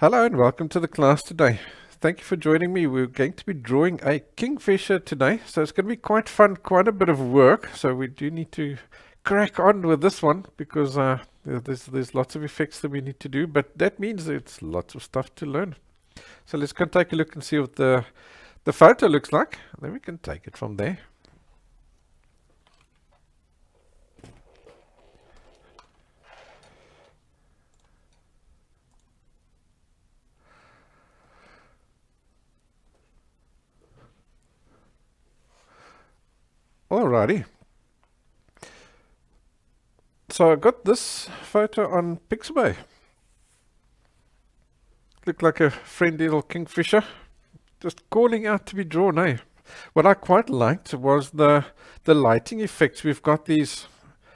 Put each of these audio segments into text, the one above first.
Hello and welcome to the class today. Thank you for joining me. We're going to be drawing a kingfisher today, so it's going to be quite fun, quite a bit of work. So we do need to crack on with this one because there's lots of effects that we need to do, but that means it's lots of stuff to learn. So let's go take a look and see what the photo looks like. Then we can take it from there. Alrighty. So I got this photo on Pixabay. Looked like a friendly little kingfisher, just calling out to be drawn, eh? What I quite liked was the lighting effects. We've got these,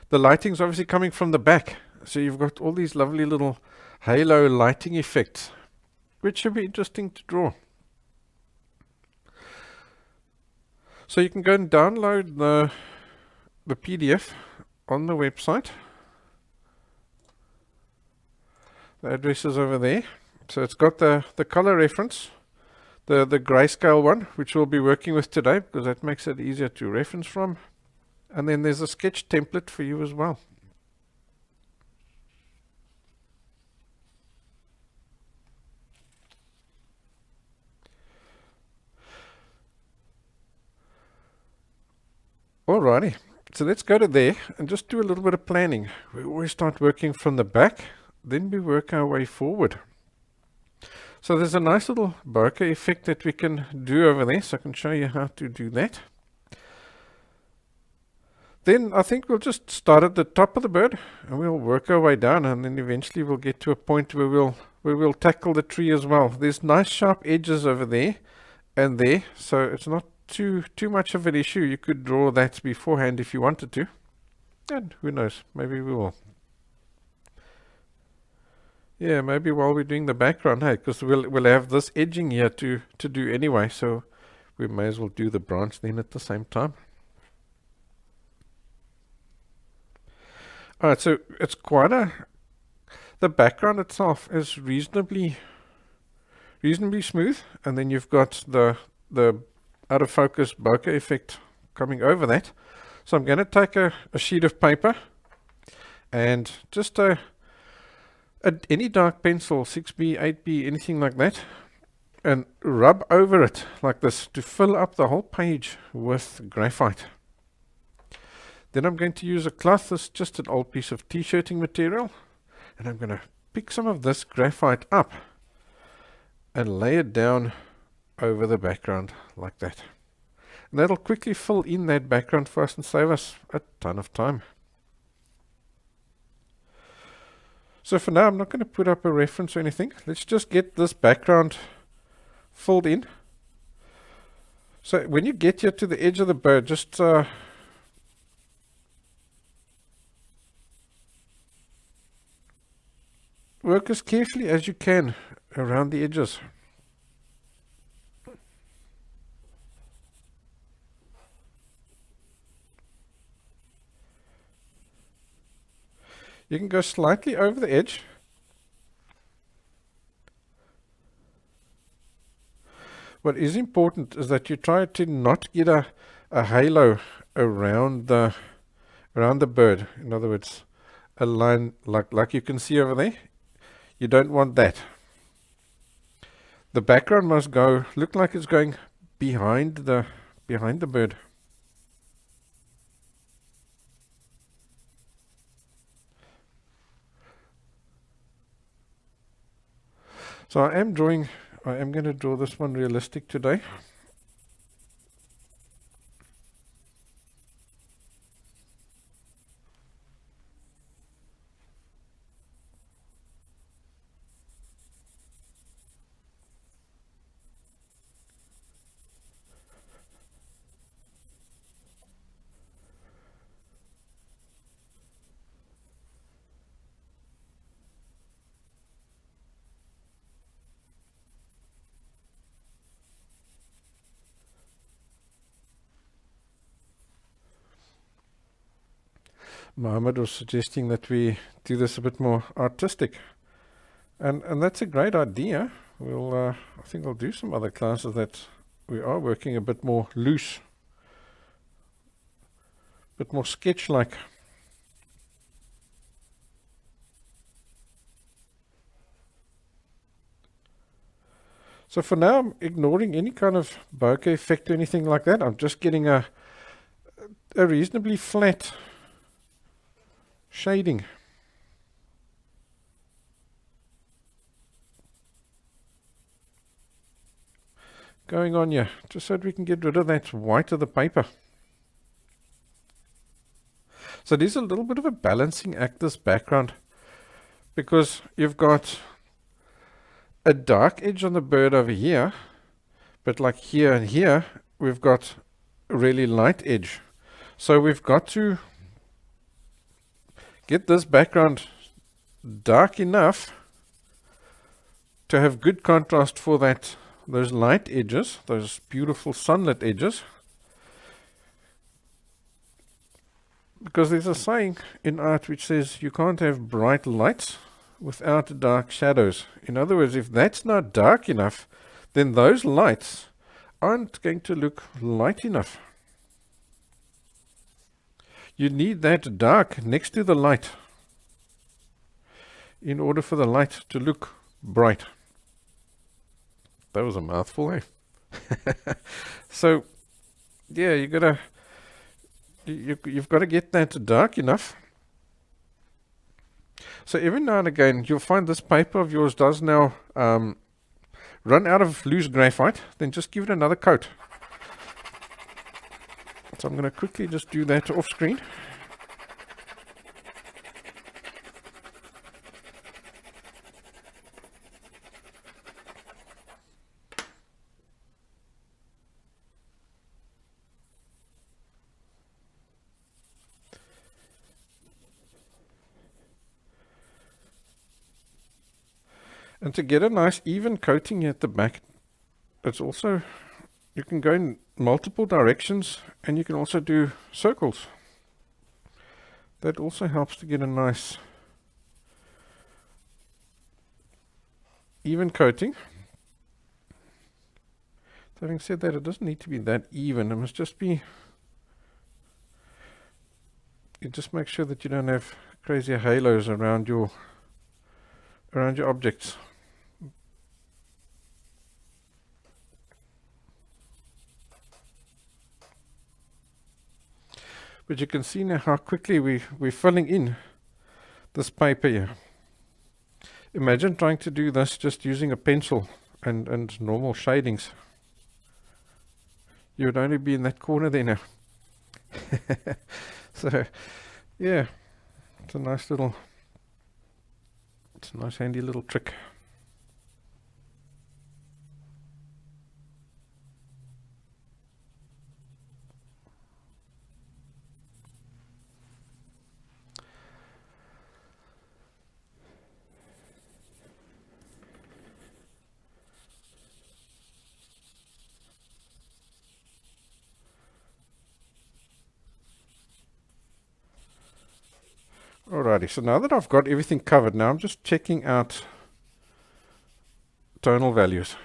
the lighting's obviously coming from the back, so you've got all these lovely little halo lighting effects, which should be interesting to draw. So you can go and download the PDF on the website. The address is over there. So it's got the color reference, the grayscale one, which we'll be working with today because that makes it easier to reference from. And then there's a sketch template for you as well. Alrighty, so let's go to there and just do a little bit of planning. We always start working from the back, then we work our way forward. So there's a nice little bokeh effect that we can do over there, so I can show you how to do that. Then I think we'll just start at the top of the bird and we'll work our way down, and then eventually we'll get to a point where we'll tackle the tree as well. There's nice sharp edges over there and there, so it's not too much of an issue. You could draw that beforehand if you wanted to, and who knows, maybe we will. Yeah, maybe while we're doing the background, hey, because we'll have this edging here to do anyway, so we may as well do the branch then at the same time. Alright, so it's quite the background itself is reasonably smooth, and then you've got the out of focus bokeh effect coming over that. So I'm going to take a sheet of paper and just any dark pencil, 6B, 8B, anything like that, and rub over it like this to fill up the whole page with graphite. Then I'm going to use a cloth. This is just an old piece of t-shirting material, and I'm going to pick some of this graphite up and lay it down over the background like that. And that'll quickly fill in that background for us and save us a ton of time. So for now, I'm not going to put up a reference or anything. Let's just get this background filled in. So when you get here to the edge of the bird, just work as carefully as you can around the edges. You can go slightly over the edge. What is important is that you try to not get a halo around the bird. In other words, a line like you can see over there. You don't want that. The background must look like it's going behind the bird. So I am going to draw this one realistic today. Mohammed was suggesting that we do this a bit more artistic. And that's a great idea. I think I'll do some other classes that we are working a bit more loose, a bit more sketch-like. So for now, I'm ignoring any kind of bokeh effect or anything like that. I'm just getting a reasonably flat shading. Going on here, just so that we can get rid of that white of the paper. So there's a little bit of a balancing act, this background, because you've got a dark edge on the bird over here, but like here and here, we've got a really light edge. So we've got to get this background dark enough to have good contrast for those light edges, those beautiful sunlit edges. Because there's a saying in art which says you can't have bright lights without dark shadows. In other words, if that's not dark enough, then those lights aren't going to look light enough. You need that dark next to the light in order for the light to look bright. That was a mouthful, eh? So, yeah, you've got to get that dark enough. So every now and again, you'll find this paper of yours does now run out of loose graphite. Then just give it another coat. So I'm going to quickly just do that off screen. And to get a nice even coating at the back, it's also, you can go in multiple directions and you can also do circles. That also helps to get a nice even coating. So having said that, it doesn't need to be that even. It must just be, you just make sure that you don't have crazy halos around your objects. But you can see now how quickly we're filling in this paper here. Imagine trying to do this just using a pencil and normal shadings. You would only be in that corner there now. So, yeah, it's a nice handy little trick. Alrighty, so now that I've got everything covered, now I'm just checking out tonal values.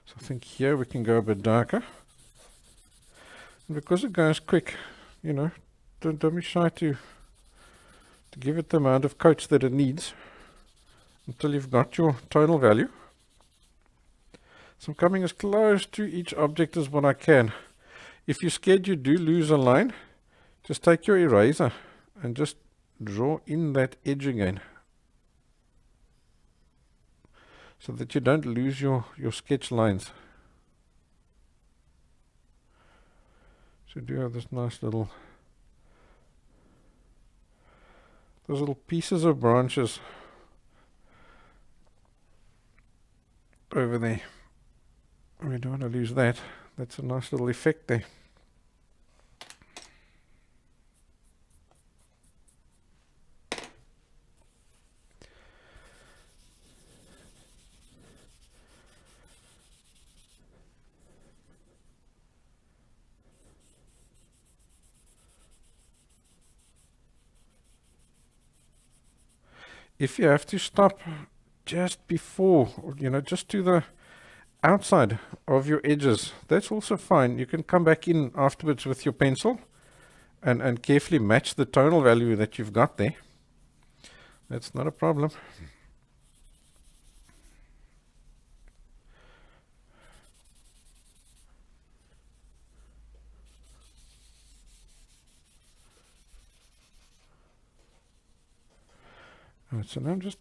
So I think here we can go a bit darker. And because it goes quick, don't be shy to give it the amount of coats that it needs until you've got your tonal value. So I'm coming as close to each object as what I can. If you're scared you do lose a line, just take your eraser and just draw in that edge again, so that you don't lose your sketch lines. So do have this nice those little pieces of branches over there. We don't want to lose that. That's a nice little effect there. if you have to stop just before, just to the outside of your edges, that's also fine. You can come back in afterwards with your pencil and carefully match the tonal value that you've got there. That's not a problem. Right, so now I'm just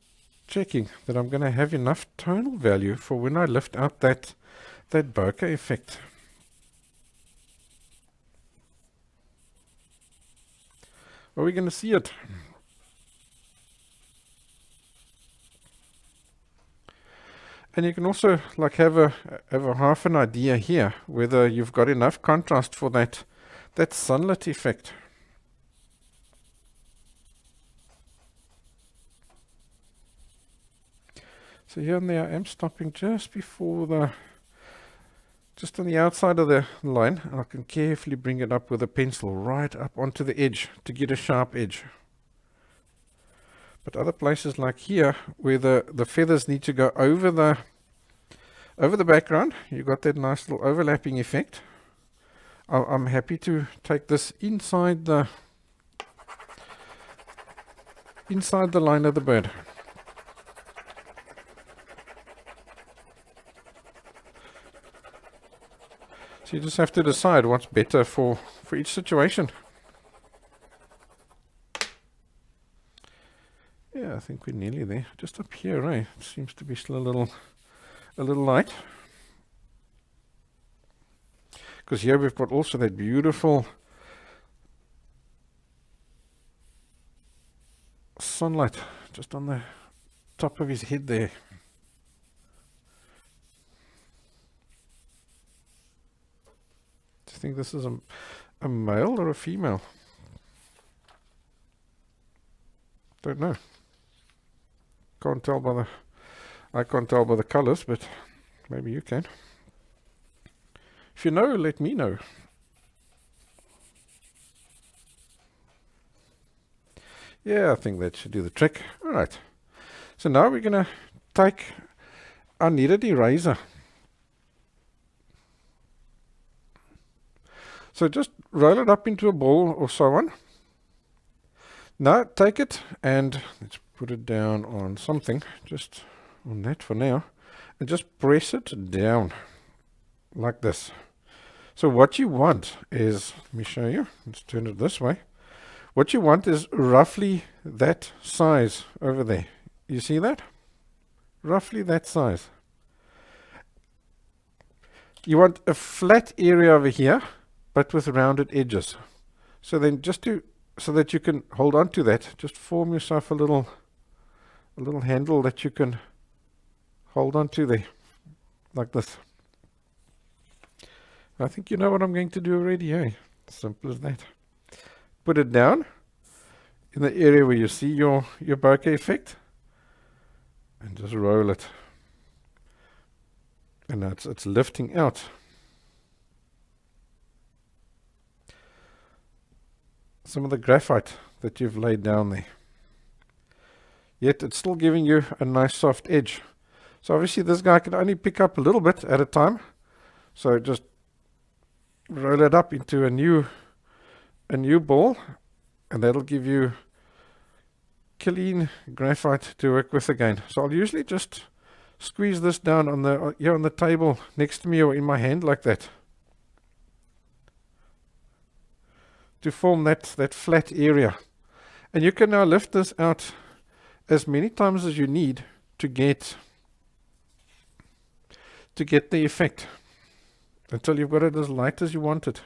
checking that I'm going to have enough tonal value for when I lift out that bokeh effect. Are we going to see it? And you can also like have a half an idea here whether you've got enough contrast for that sunlit effect. So here and there I am stopping just before just on the outside of the line. I can carefully bring it up with a pencil right up onto the edge to get a sharp edge. But other places like here where the feathers need to go over the background, you've got that nice little overlapping effect. I'm happy to take this inside the line of the bird. So you just have to decide what's better for each situation. Yeah, I think we're nearly there. Just up here, eh? It seems to be still a little light. Because here we've got also that beautiful sunlight just on the top of his head there. Do you think this is a male or a female? Don't know. I can't tell by the colors, but maybe you can. If you know, let me know. Yeah, I think that should do the trick. All right. So now we're going to take our kneaded eraser. So just roll it up into a ball or so on. Now take it and let's put it down on something, just on that for now, and just press it down like this. So what you want is, let me show you, let's turn it this way. What you want is roughly that size over there. You see that? Roughly that size. You want a flat area over here, but with rounded edges. So then so that you can hold on to that, just form yourself a little handle that you can hold on to there, like this. I think you know what I'm going to do already, eh? Simple as that. Put it down in the area where you see your bokeh effect, and just roll it. And now it's lifting out. Some of the graphite that you've laid down there. Yet it's still giving you a nice soft edge. So obviously this guy can only pick up a little bit at a time. So just roll it up into a new ball, and that'll give you clean graphite to work with again. So I'll usually just squeeze this down on the table next to me or in my hand like that, to form that flat area. And you can now lift this out as many times as you need to get the effect, until you've got it as light as you want it.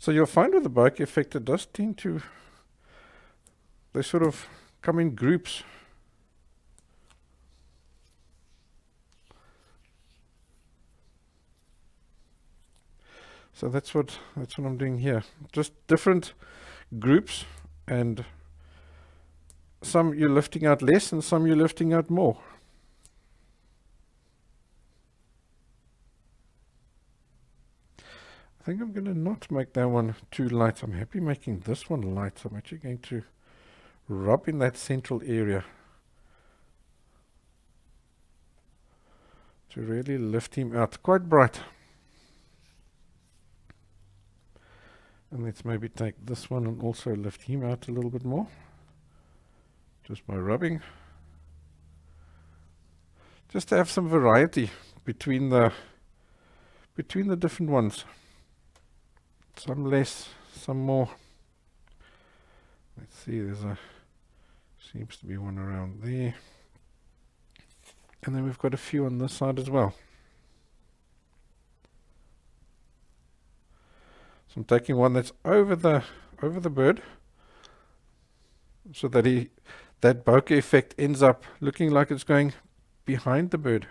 So you'll find with the bokeh effect, it does tend to, they sort of come in groups. So that's what I'm doing here. Just different groups, and some you're lifting out less and some you're lifting out more. I think I'm going to not make that one too light. I'm happy making this one light. So I'm actually going to rub in that central area to really lift him out. Quite bright. And let's maybe take this one and also lift him out a little bit more, just by rubbing. Just to have some variety between the different ones. Some less, some more. Let's see, seems to be one around there. And then we've got a few on this side as well. So I'm taking one that's over the bird, so that that bokeh effect ends up looking like it's going behind the bird.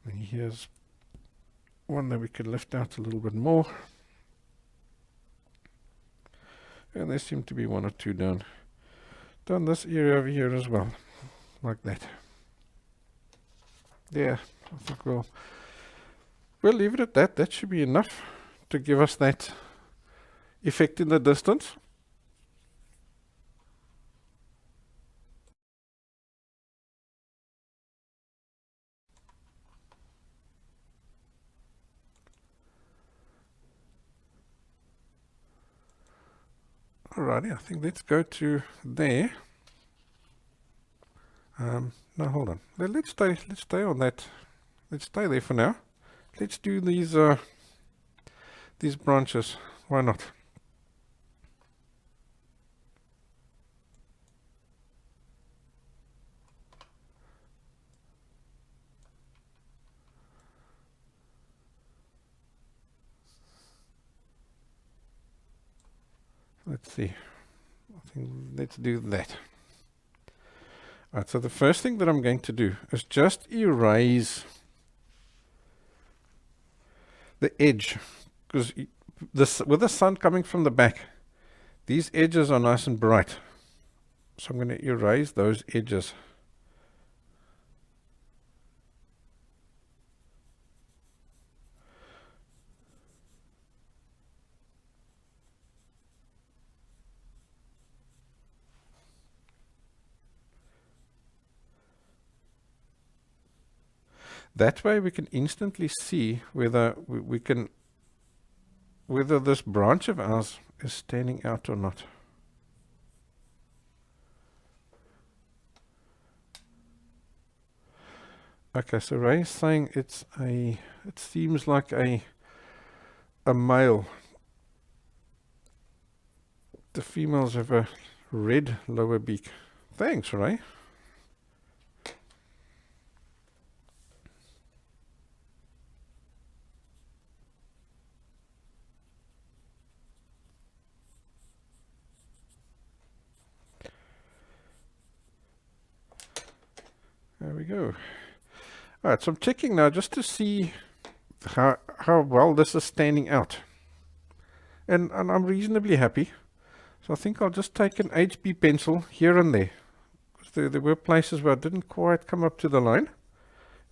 And here's one that we could lift out a little bit more. And there seem to be one or two down this area over here as well, like that. Yeah, I think we'll leave it at that. That should be enough to give us that effect in the distance. Alrighty, I think let's go to there. No, hold on. Let's stay on that. Let's stay there for now. Let's do these branches. Why not? Let's see. I think let's do that. Alright, so the first thing that I'm going to do is just erase the edge, because with the sun coming from the back, these edges are nice and bright. So I'm going to erase those edges. That way we can instantly see whether whether this branch of ours is standing out or not. Okay, so Ray's saying it seems like a male. The females have a red lower beak. Thanks, Ray. There we go. All right, so I'm checking now just to see how well this is standing out. And I'm reasonably happy. So I think I'll just take an HB pencil here and there. There were places where I didn't quite come up to the line.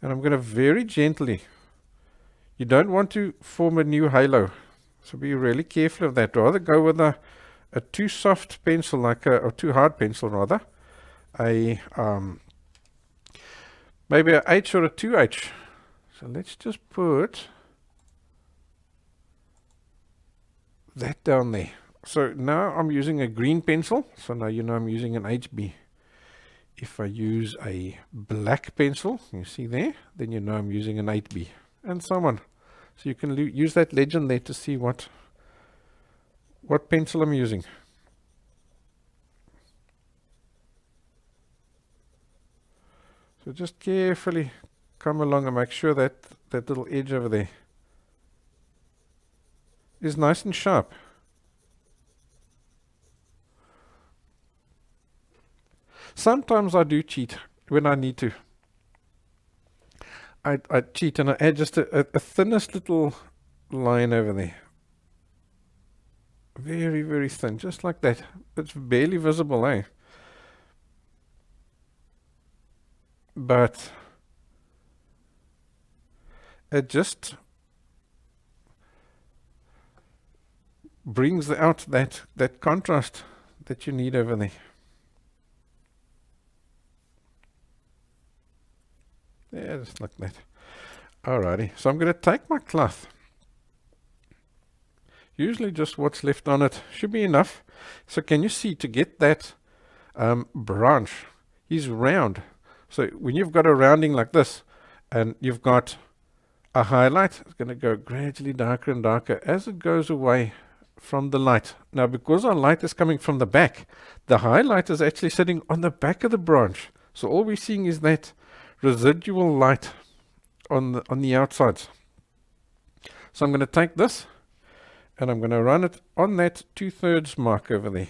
And I'm going to very gently, you don't want to form a new halo. So be really careful of that. Rather go with a too soft pencil, or too hard pencil rather. Maybe a H or a 2H. So let's just put that down there. So now I'm using a green pencil. So now you know I'm using an HB. If I use a black pencil, you see there, then you know I'm using an 8B, and so on. So you can use that legend there to see what pencil I'm using. So just carefully come along and make sure that little edge over there is nice and sharp. Sometimes I do cheat when I need to. I cheat and I add just a thinnest little line over there. Very, very thin, just like that. It's barely visible, eh? But it just brings out that contrast that you need over there. Yeah, just like that. Alrighty, so I'm going to take my cloth. Usually just what's left on it should be enough. So can you see, to get that branch is round. So when you've got a rounding like this and you've got a highlight, it's going to go gradually darker and darker as it goes away from the light. Now because our light is coming from the back, the highlight is actually sitting on the back of the branch. So all we're seeing is that residual light on the outsides. So I'm going to take this and I'm going to run it on that 2/3 mark over there.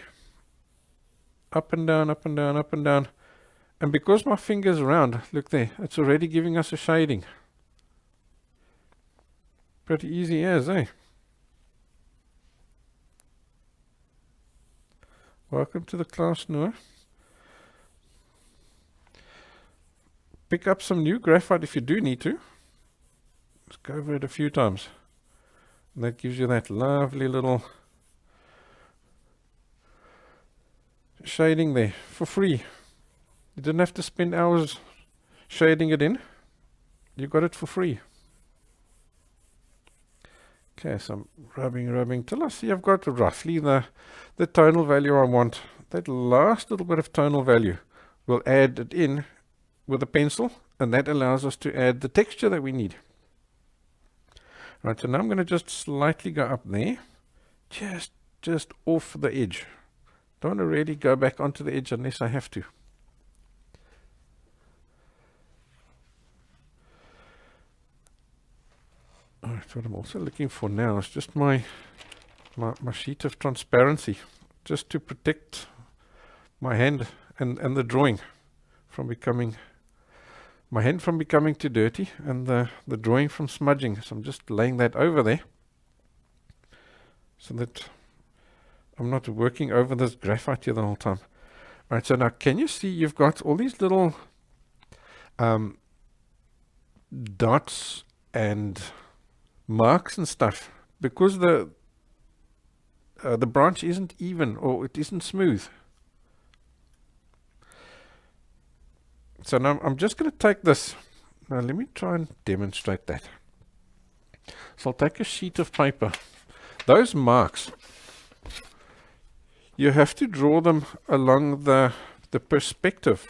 Up and down, up and down, up and down. And because my finger's round, look there, it's already giving us a shading. Pretty easy as, eh? Welcome to the class, Noah. Pick up some new graphite if you do need to. Just go over it a few times. And that gives you that lovely little shading there for free. You didn't have to spend hours shading it in. You got it for free. Okay, so I'm rubbing till I see I've got roughly the tonal value I want. That last little bit of tonal value, we'll add it in with a pencil, and that allows us to add the texture that we need. Right, so now I'm going to just slightly go up there, just off the edge. Don't want to really go back onto the edge unless I have to. Alright, what I'm also looking for now is just my sheet of transparency, just to protect my hand and the drawing from becoming too dirty, and the drawing from smudging. So I'm just laying that over there so that I'm not working over this graphite here the whole time. Alright, so now can you see you've got all these little dots and marks and stuff because the branch isn't even, or it isn't smooth. So now I'm just going to take this. Now let me try and demonstrate that. So I'll take a sheet of paper. Those marks, you have to draw them along the perspective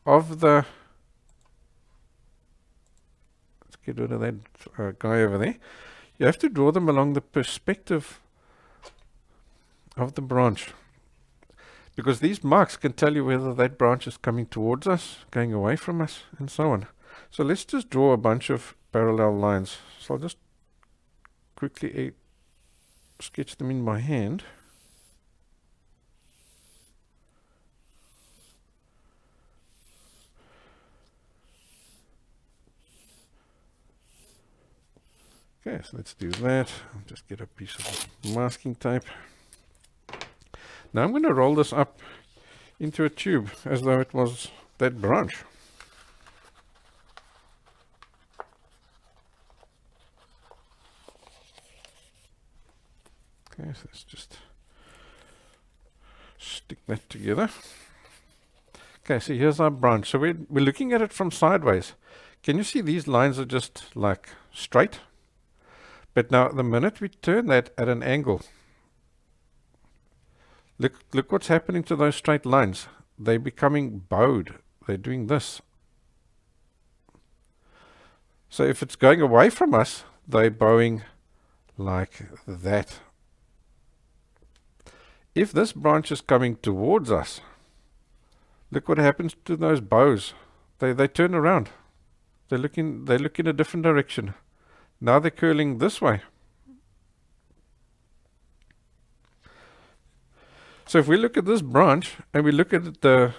of the, let's get rid of that guy over there. You have to draw them along the perspective of the branch, because these marks can tell you whether that branch is coming towards us, going away from us, and so on. So let's just draw a bunch of parallel lines. So I'll just quickly sketch them in my hand. Okay, so let's do that. I'll just get a piece of masking tape. Now I'm going to roll this up into a tube as though it was that branch. Okay, so let's just stick that together. Okay, so here's our branch. So we're looking at it from sideways. Can you see these lines are just like straight? But now the minute we turn that at an angle, look what's happening to those straight lines. They're becoming bowed. They're doing this. So if it's going away from us, they're bowing like that. If this branch is coming towards us, look what happens to those bows. They turn around. They look in a different direction. Now they're curling this way. So if we look at this branch and we look at the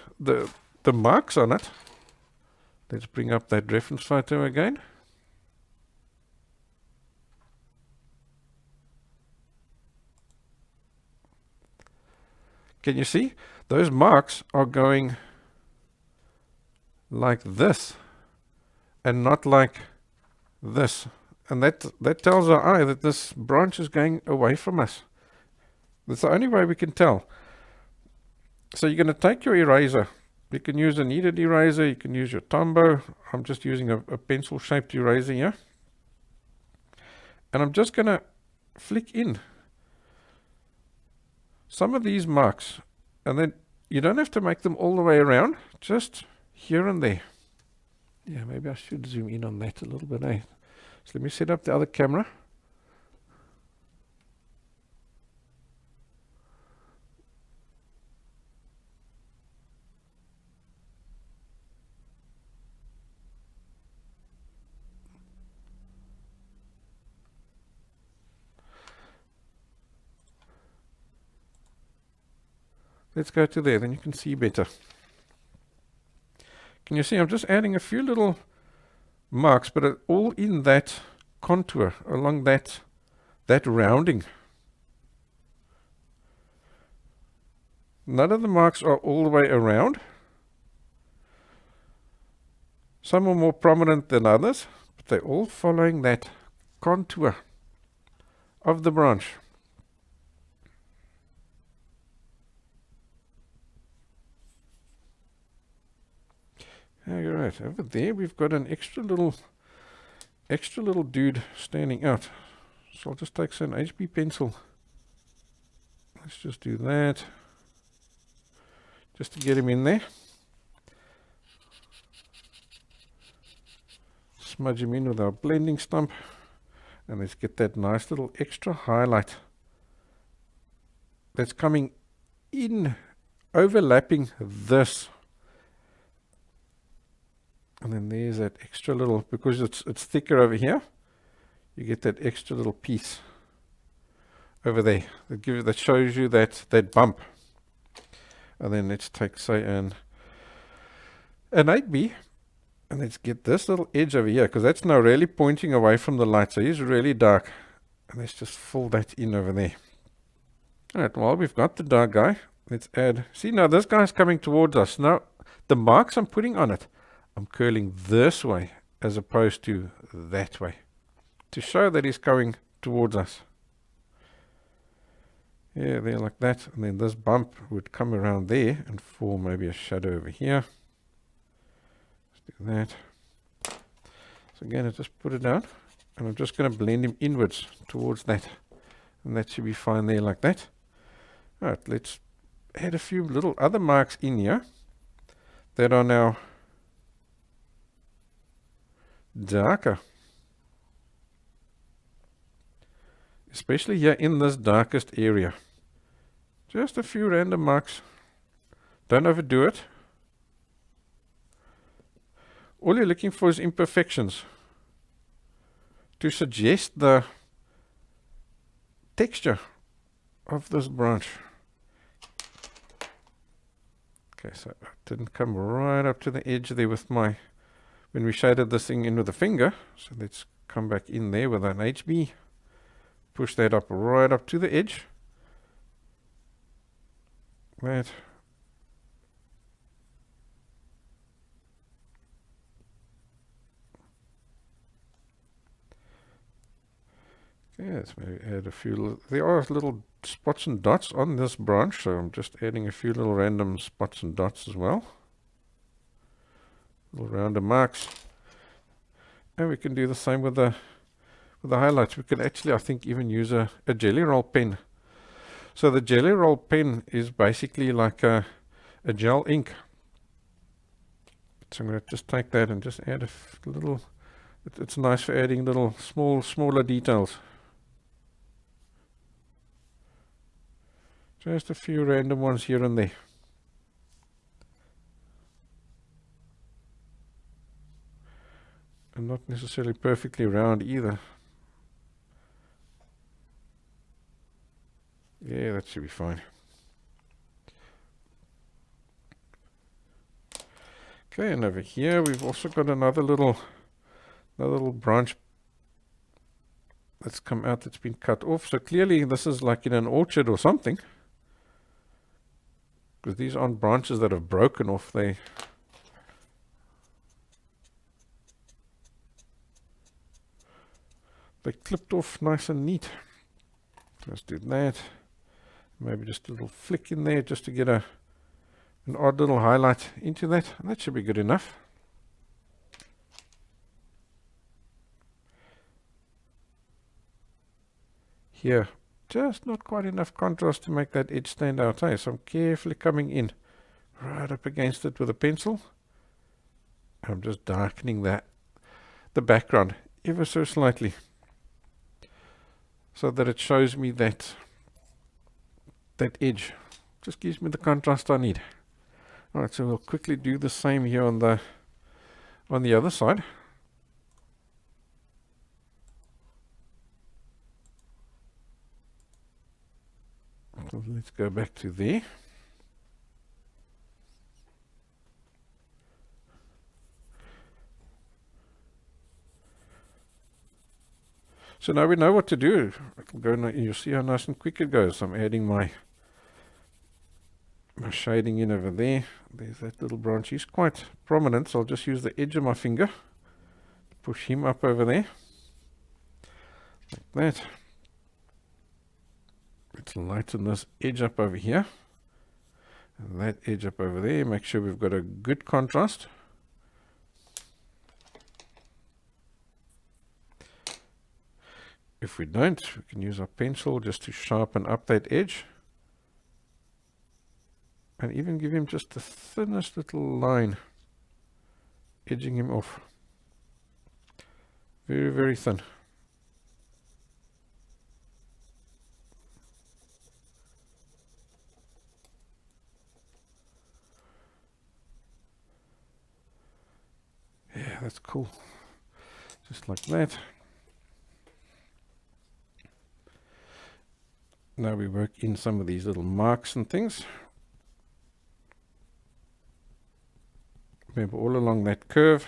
marks on it, let's bring up that reference photo again. Can you see? Those marks are going like this and not like this. And that tells our eye that this branch is going away from us. That's the only way we can tell. So you're going to take your eraser. You can use a kneaded eraser. You can use your Tombow. I'm just using a pencil-shaped eraser here. And I'm just going to flick in some of these marks. And then you don't have to make them all the way around. Just here and there. Yeah, maybe I should zoom in on that a little bit, eh? So let me set up the other camera. Let's go to there, then you can see better. Can you see I'm just adding a few little marks, but all in that contour, along that rounding. None of the marks are all the way around. Some are more prominent than others, but they're all following that contour of the branch. Yeah, you're right. Over there we've got an extra little dude standing out. So I'll just take some HB pencil. Let's just do that. Just to get him in there. Smudge him in with our blending stump. And let's get that nice little extra highlight that's coming in, overlapping this. And then there's that extra little, because it's thicker over here, you get that extra little piece over there that shows you that bump. And then let's take, say, an 8B, and let's get this little edge over here, because that's now really pointing away from the light, so he's really dark. And let's just fill that in over there. All right, well, we've got the dark guy. Let's add, see, now this guy's coming towards us. Now, the marks I'm putting on it, I'm curling this way as opposed to that way to show that he's coming towards us. Yeah, there like that. And then this bump would come around there and form maybe a shadow over here. Let's do that. So again, I just put it down and I'm just going to blend him inwards towards that. And that should be fine there like that. All right, let's add a few little other marks in here that are now darker, especially here in this darkest area. Just a few random marks. Don't overdo it. All you're looking for is imperfections to suggest the texture of this branch. Okay, so I didn't come right up to the edge there with my, when we shaded this thing in with the finger. So let's come back in there with an HB. Push that up right up to the edge. That. Okay, let's maybe add a few, there are little spots and dots on this branch, so I'm just adding a few little random spots and dots as well. Little random marks. And we can do the same with the highlights. We can actually, I think, even use a jelly roll pen. So the jelly roll pen is basically like a gel ink. So I'm going to just take that and just add a little, it's nice for adding little smaller details. Just a few random ones here and there. And not necessarily perfectly round either. Yeah, that should be fine. Okay, and over here we've also got another little branch that's come out that's been cut off. So clearly this is like in an orchard or something, because these aren't branches that have broken off. They clipped off nice and neat. Let's do that. Maybe just a little flick in there just to get an odd little highlight into that. And that should be good enough. Here, just not quite enough contrast to make that edge stand out. Hey, so I'm carefully coming in right up against it with a pencil. I'm just darkening the background ever so slightly, so that it shows me that edge. Just gives me the contrast I need. Alright, so we'll quickly do the same here on the other side. So let's go back to there. So now we know what to do. I can go now, you'll see how nice and quick it goes. I'm adding my shading in over there. There's that little branch. He's quite prominent, so I'll just use the edge of my finger to push him up over there. Like that. Let's lighten this edge up over here. And that edge up over there. Make sure we've got a good contrast. If we don't, we can use our pencil just to sharpen up that edge. And even give him just the thinnest little line, edging him off. Very, very thin. Yeah, that's cool. Just like that. Now we work in some of these little marks and things. Remember, all along that curve.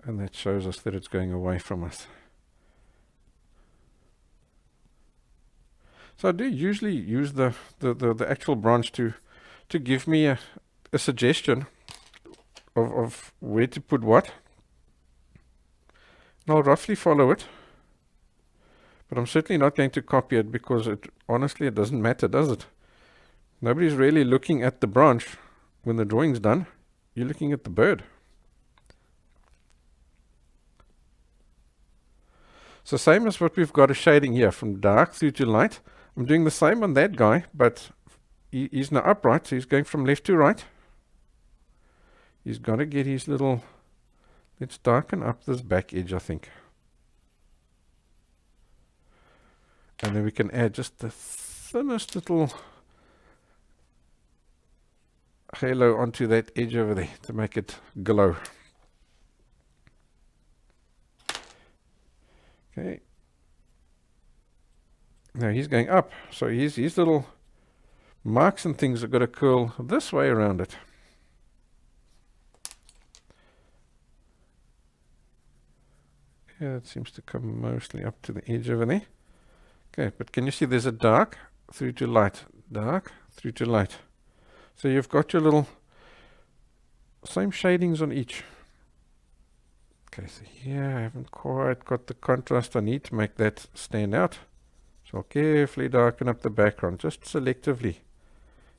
And that shows us that it's going away from us. So I do usually use the actual branch to give me a suggestion of where to put what. And I'll roughly follow it. But I'm certainly not going to copy it, because honestly it doesn't matter, does it? Nobody's really looking at the branch when the drawing's done. You're looking at the bird. So same as what we've got a shading here, from dark through to light. I'm doing the same on that guy, but he's now upright, so he's going from left to right. He's got to get his little... Let's darken up this back edge, I think. And then we can add just the thinnest little halo onto that edge over there to make it glow. Okay. Now he's going up, so his little marks and things are going to curl this way around it. Yeah, it seems to come mostly up to the edge over there. Okay, but can you see there's a dark through to light, dark through to light. So you've got your little same shadings on each. Okay, so here I haven't quite got the contrast I need to make that stand out. So I'll carefully darken up the background, just selectively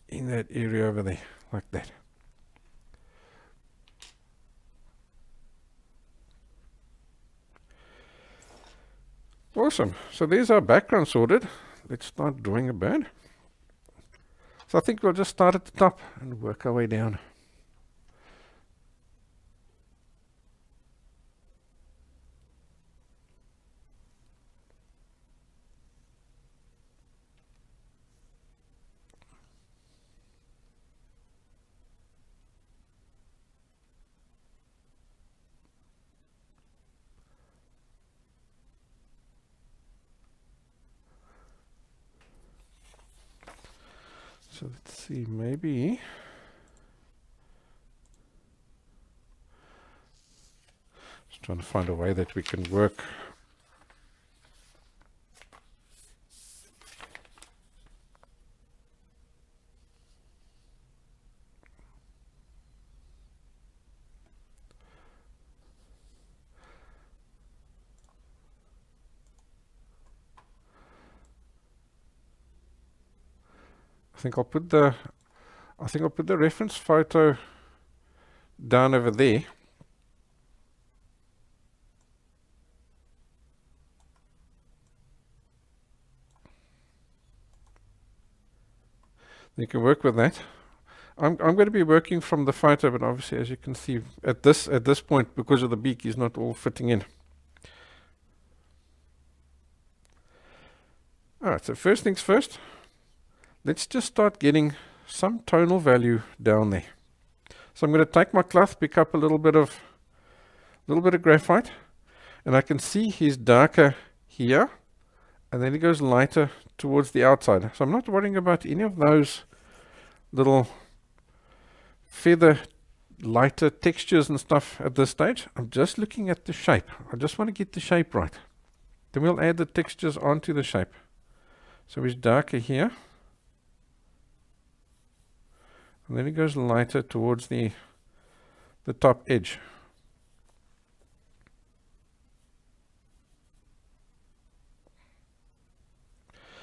in that area over there, like that. Awesome. So there's our background sorted. Let's start drawing a bird. So I think we'll just start at the top and work our way down. So let's see, maybe just trying to find a way that we can work. I think I'll put the reference photo down over there. You can work with that. I'm going to be working from the photo, but obviously, as you can see, at this point, because of the beak, is not all fitting in. All right. So first things first, let's just start getting some tonal value down there. So I'm going to take my cloth, pick up a little bit of graphite, and I can see he's darker here, and then he goes lighter towards the outside. So I'm not worrying about any of those little feather lighter textures and stuff at this stage. I'm just looking at the shape. I just want to get the shape right. Then we'll add the textures onto the shape. So he's darker here, and then he goes lighter towards the top edge.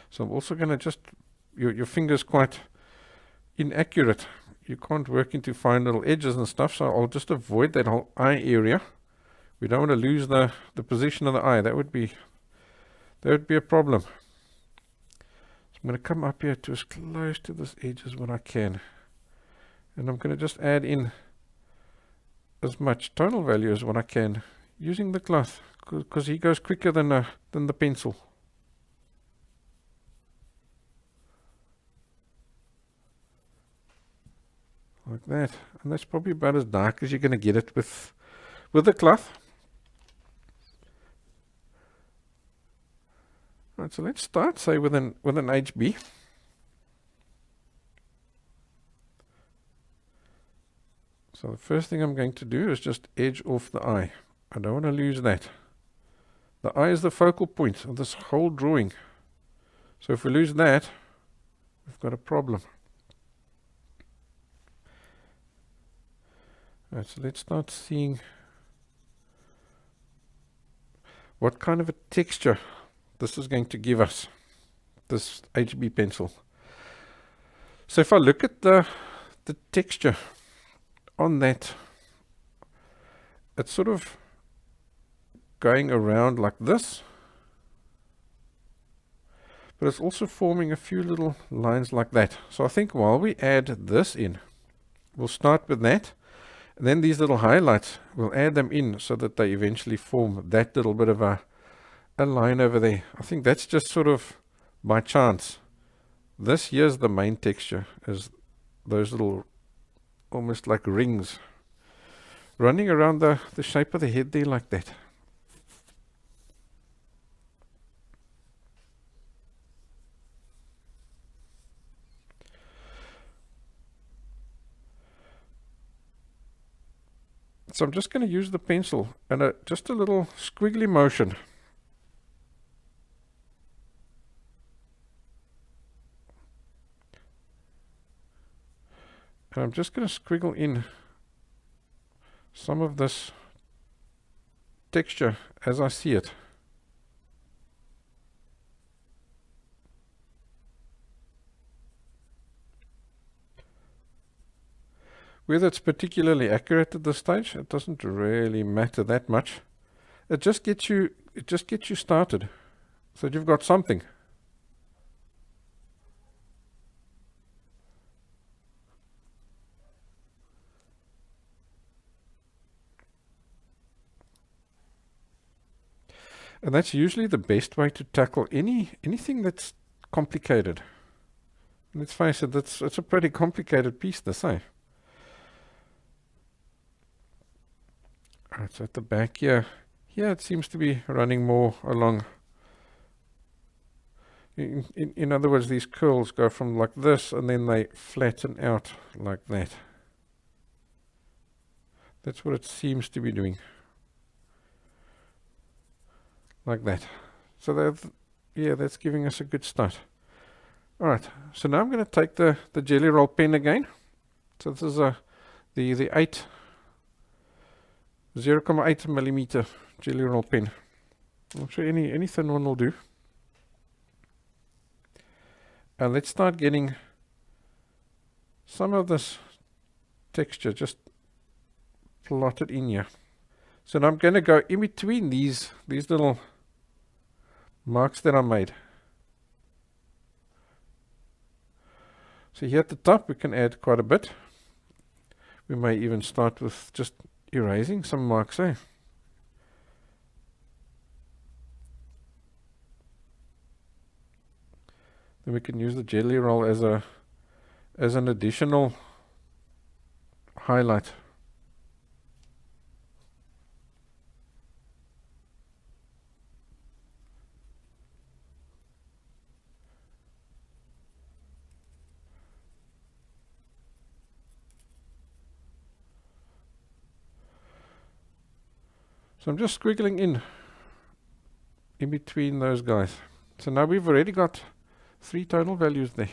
So I'm also going to just, your finger's quite inaccurate. You can't work into fine little edges and stuff, so I'll just avoid that whole eye area. We don't want to lose the position of the eye. That would be a problem. So I'm going to come up here to as close to this edge as what I can. And I'm going to just add in as much tonal value as what I can using the cloth, because he goes quicker than the pencil. Like that. And that's probably about as dark as you're going to get it with the cloth. Right, so let's start, say, with an HB. So the first thing I'm going to do is just edge off the eye. I don't want to lose that. The eye is the focal point of this whole drawing. So if we lose that, we've got a problem. Right, so let's start seeing what kind of a texture this is going to give us, this HB pencil. So if I look at the texture on that, it's sort of going around like this, but it's also forming a few little lines like that. So I think while we add this in, we'll start with that. And then these little highlights, we'll add them in so that they eventually form that little bit of a line over there. I think that's just sort of by chance. This here's the main texture, is those little almost like rings running around the shape of the head there like that. So I'm just going to use the pencil and just a little squiggly motion. And I'm just going to squiggle in some of this texture as I see it. Whether it's particularly accurate at this stage, it doesn't really matter that much. It just gets you started, so that you've got something. And that's usually the best way to tackle anything that's complicated. Let's face it, it's a pretty complicated piece, this, eh? Alright, so at the back here it seems to be running more along In other words, these curls go from like this and then they flatten out like that. That's what it seems to be doing. Like that. So that's giving us a good start. Alright, so now I'm going to take the Jelly Roll pen again. So this is the 0.8 millimeter Jelly Roll pen. I'm sure any thin one will do. And let's start getting some of this texture just plotted in here. So now I'm going to go in between these little marks that I made. So here at the top we can add quite a bit. We may even start with just erasing some marks there. Then we can use the Jelly Roll as an additional highlight. So I'm just squiggling in between those guys. So now we've already got 3 tonal values there.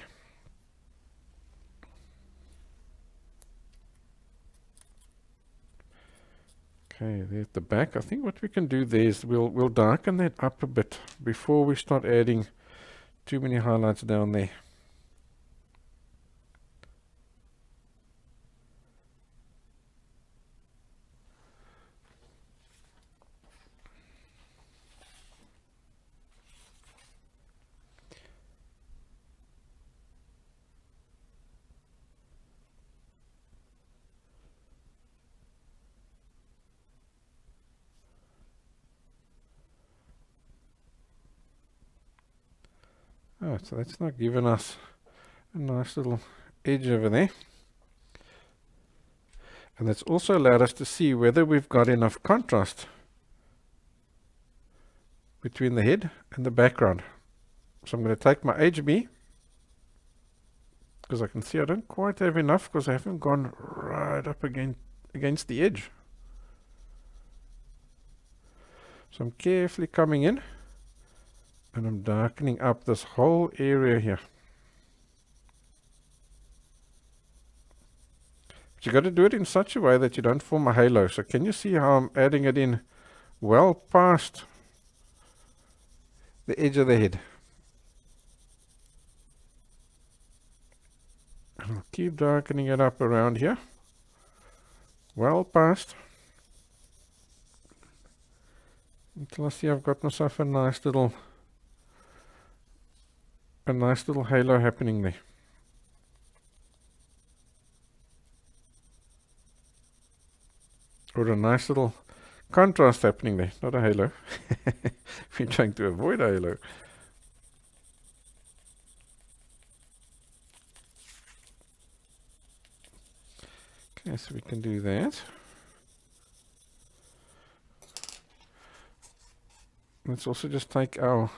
Okay, there's the back. I think what we can do there is we'll darken that up a bit before we start adding too many highlights down there. Oh, so that's not giving us a nice little edge over there. And that's also allowed us to see whether we've got enough contrast between the head and the background. So I'm going to take my HB, because I can see I don't quite have enough because I haven't gone right up against the edge. So I'm carefully coming in and I'm darkening up this whole area here. But you got to do it in such a way that you don't form a halo. So can you see how I'm adding it in well past the edge of the head? And I'll keep darkening it up around here, well past, until I see I've got myself a nice little halo happening there. Or a nice little contrast happening there, not a halo. We're trying to avoid a halo. Okay, so we can do that. Let's also just take our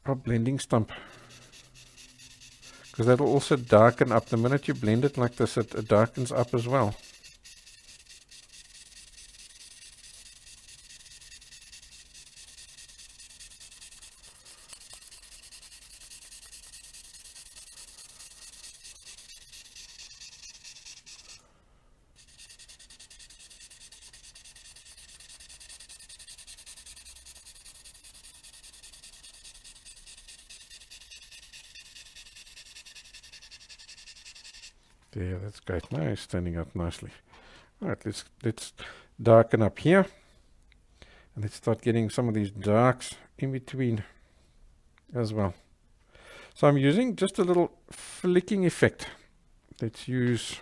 blending stump, because that'll also darken up. The minute you blend it like this, it darkens up as well. Yeah, that's great. Now it's standing up nicely. Alright, let's darken up here. And let's start getting some of these darks in between as well. So I'm using just a little flicking effect. Let's use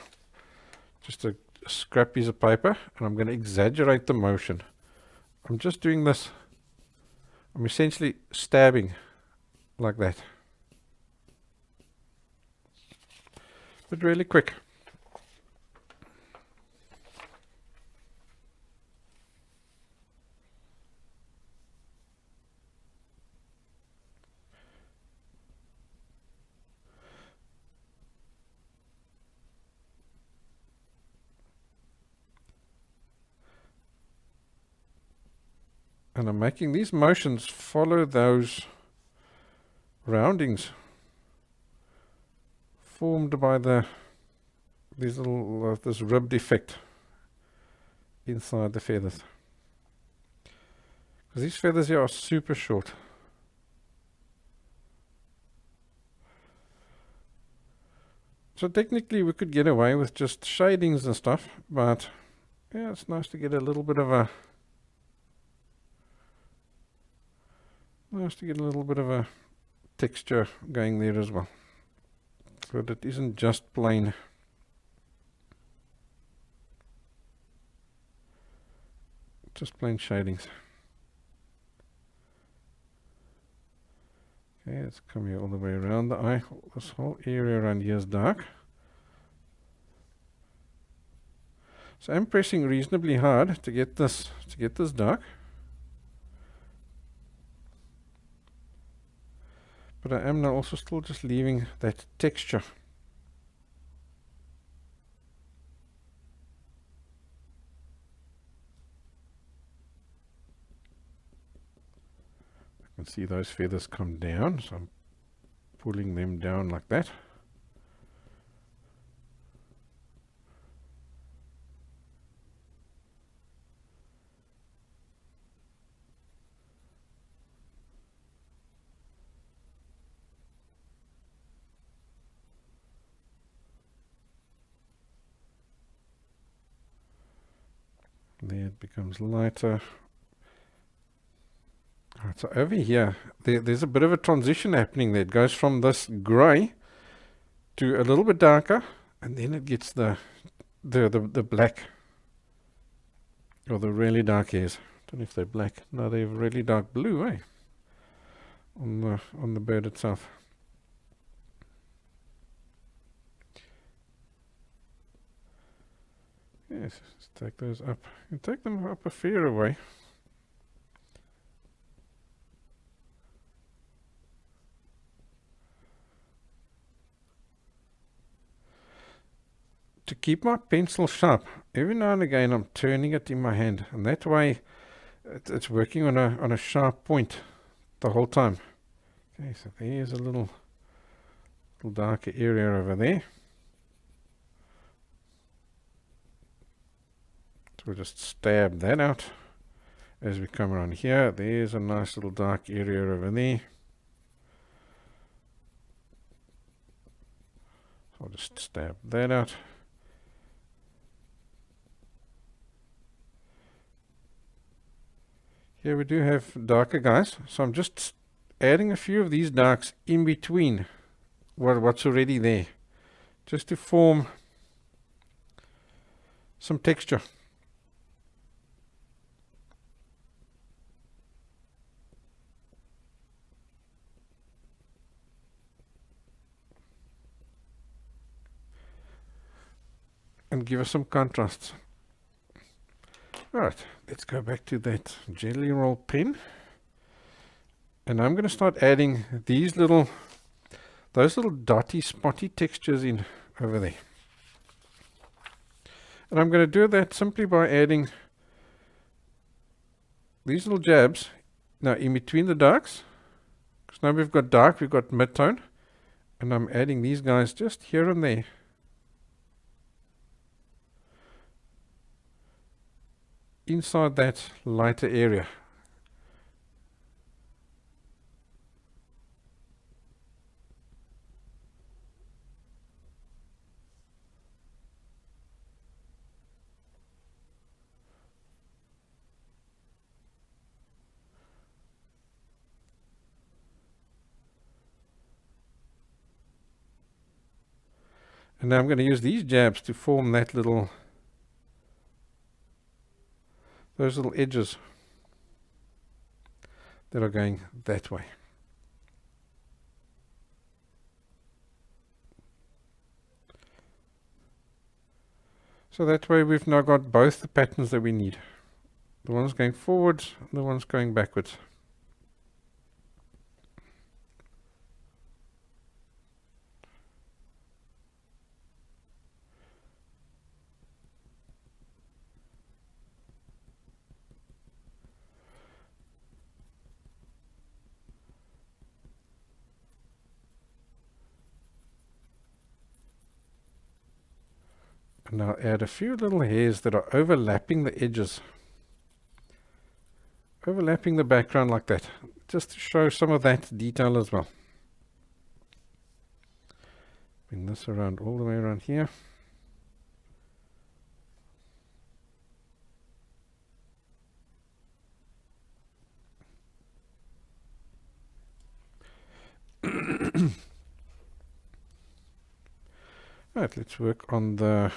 just a scrap piece of paper, and I'm going to exaggerate the motion. I'm just doing this. I'm essentially stabbing like that. But really quick. And I'm making these motions follow those roundings formed by these little this ribbed effect inside the feathers. Because these feathers here are super short. So technically we could get away with just shadings and stuff, but yeah, it's nice to get a little bit of a texture going there as well. So that isn't just plain shadings. Okay, let's come here all the way around the eye. This whole area around here is dark. So I'm pressing reasonably hard to get this dark. But I am now also still just leaving that texture. I can see those feathers come down, so I'm pulling them down like that. There it becomes lighter. Right, so over here, there's a bit of a transition happening there. It goes from this grey to a little bit darker, and then it gets the black, or the really dark hairs. Don't know if they're black. No, they're really dark blue, eh? On the bird itself. Yes, let's take those up. You take them up a fair way. To keep my pencil sharp, every now and again I'm turning it in my hand, and that way it's working on a sharp point the whole time. Okay, so there's a little darker area over there. So we'll just stab that out as we come around here. There's a nice little dark area over there. So I'll just stab that out. Here we do have darker guys, so I'm just adding a few of these darks in between what's already there, just to form some texture. And give us some contrasts. Alright, let's go back to that Jelly Roll pen. And I'm going to start adding those little dotty, spotty textures in over there. And I'm going to do that simply by adding these little jabs now in between the darks. Because now we've got dark, we've got mid-tone. And I'm adding these guys just here and there. Inside that lighter area. And now I'm going to use these jabs to form that those little edges that are going that way. So that way we've now got both the patterns that we need. The ones going forwards and the ones going backwards. And now add a few little hairs that are overlapping the edges. Overlapping the background like that. Just to show some of that detail as well. Bring this around all the way around here. Right, let's work on the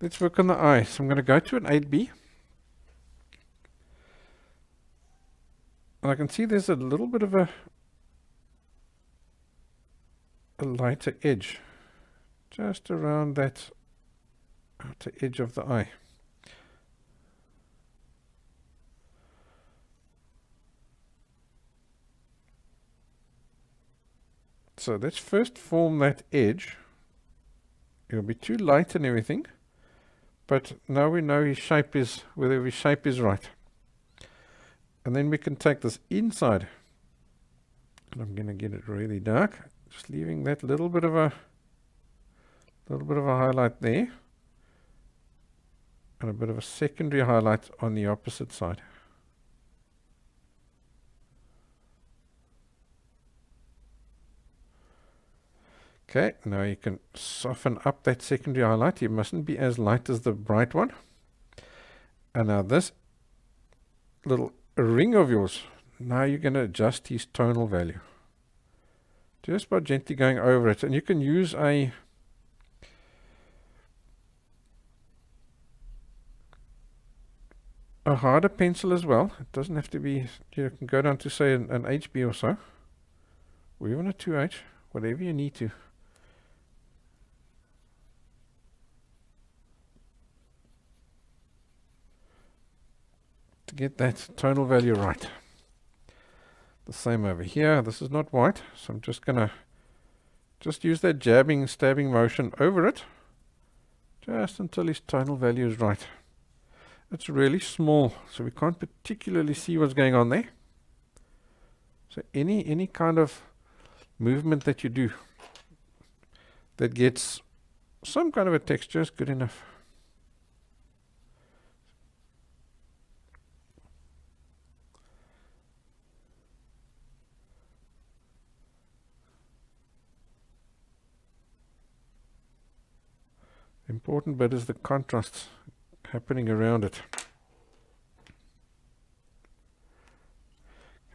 eye. So I'm going to go to an 8B. And I can see there's a little bit of a lighter edge just around that outer edge of the eye. So let's first form that edge. It'll be too light and everything, but now we know his shape is, whether his shape is right. And then we can take this inside, and I'm going to get it really dark, just leaving that little bit of a highlight there, and a bit of a secondary highlight on the opposite side. Okay, now you can soften up that secondary highlight. It mustn't be as light as the bright one. And now this little ring of yours, now you're going to adjust his tonal value. Just by gently going over it. And you can use a harder pencil as well. It doesn't have to be, you can go down to say an HB or so, or even a 2H, whatever you need to. To get that tonal value right. The same over here. This is not white, so I'm just gonna use that jabbing, stabbing motion over it, just until his tonal value is right. It's really small, so we can't particularly see what's going on there. So any kind of movement that you do that gets some kind of a texture is good enough. Important bit is the contrasts happening around it.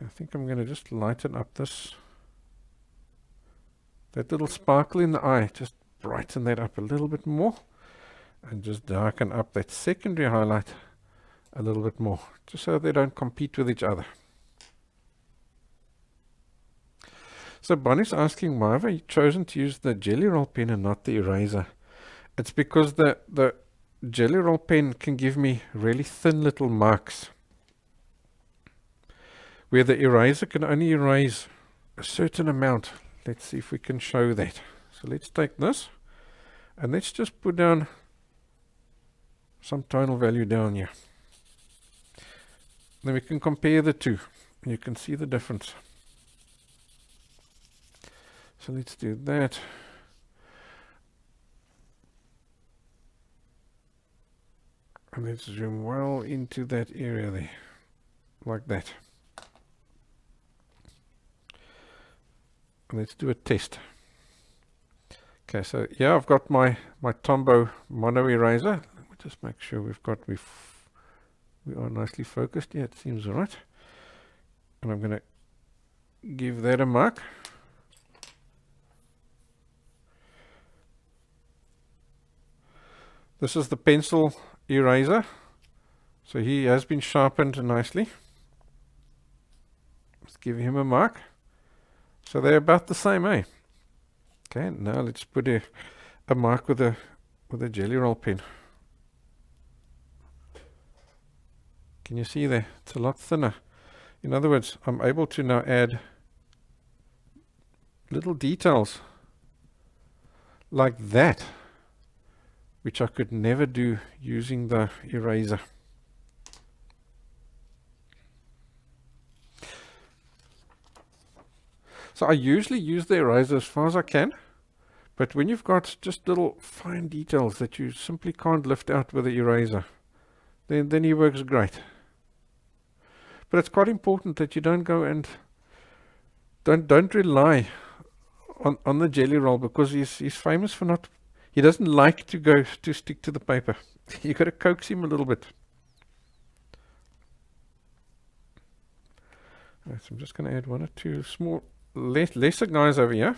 I think I'm going to just lighten up that little sparkle in the eye, just brighten that up a little bit more, and just darken up that secondary highlight a little bit more, just so they don't compete with each other. So Bonnie's asking, why have I chosen to use the Jelly Roll pen and not the eraser? It's because the Jelly Roll pen can give me really thin little marks, where the eraser can only erase a certain amount. Let's see if we can show that. So let's take this, and let's just put down some tonal value down here. Then we can compare the two, and you can see the difference. So let's do that. And let's zoom well into that area there, like that. And let's do a test. Okay, so yeah, I've got my Tombow Mono eraser. Let me just make sure we are nicely focused. Yeah, it seems all right. And I'm going to give that a mark. This is the pencil eraser, so he has been sharpened nicely. Let's give him a mark. So they're about the same, eh? Okay, now let's put a mark with a Jelly Roll pen. Can you see there? It's a lot thinner. In other words, I'm able to now add little details like that, which I could never do using the eraser. So I usually use the eraser as far as I can, But when you've got just little fine details that you simply can't lift out with the eraser, then he works great. But it's quite important that you don't go and don't rely on the jelly roll, because he's famous for not. He doesn't like to go to stick to the paper. You got to coax him a little bit. Right, so I'm just going to add one or two small lesser guys over here,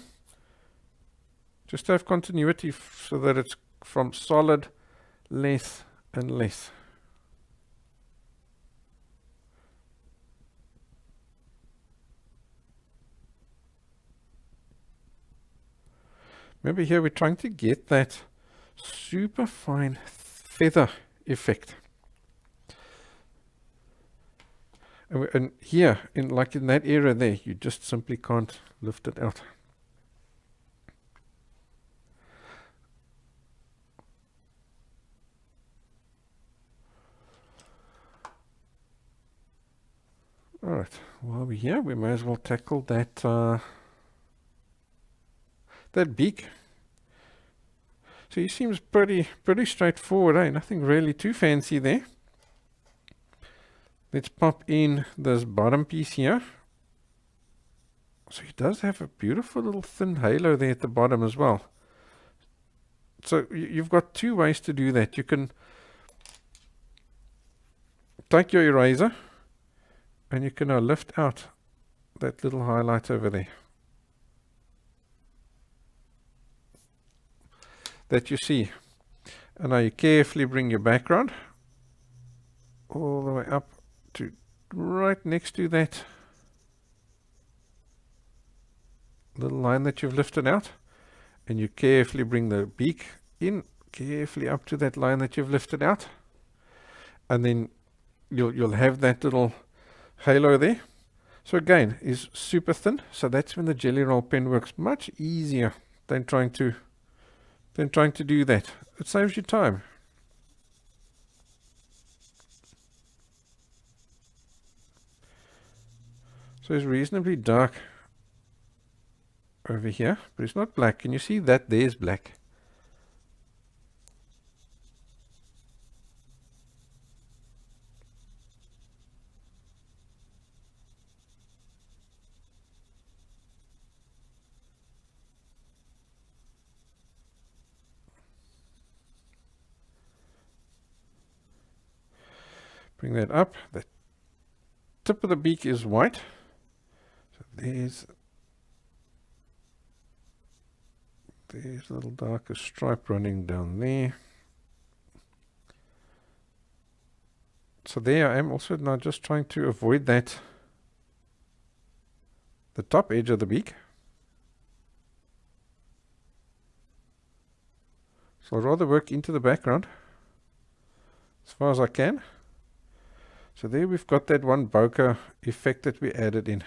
just to have continuity, so that it's from solid less and less. Remember, here we're trying to get that super fine feather effect. And here, in that area there, you just simply can't lift it out. Alright, while we're here, we may as well tackle that that beak. So he seems pretty straightforward, eh? Nothing really too fancy there. Let's pop in this bottom piece here. So he does have a beautiful little thin halo there at the bottom as well. So you've got two ways to do that. You can take your eraser and you can now lift out that little highlight over there that you see. And now you carefully bring your background all the way up to right next to that little line that you've lifted out, and you carefully bring the beak in carefully up to that line that you've lifted out, and then you'll have that little halo there. So again, is super thin, so that's when the jelly roll pen works much easier than trying to do that. It saves you time. So it's reasonably dark over here, but it's not black. Can you see that there's black? Bring that up. The tip of the beak is white. So there's a little darker stripe running down there. So there I am also now just trying to avoid that, the top edge of the beak. So I'll rather work into the background as far as I can. So there we've got that one bokeh effect that we added in.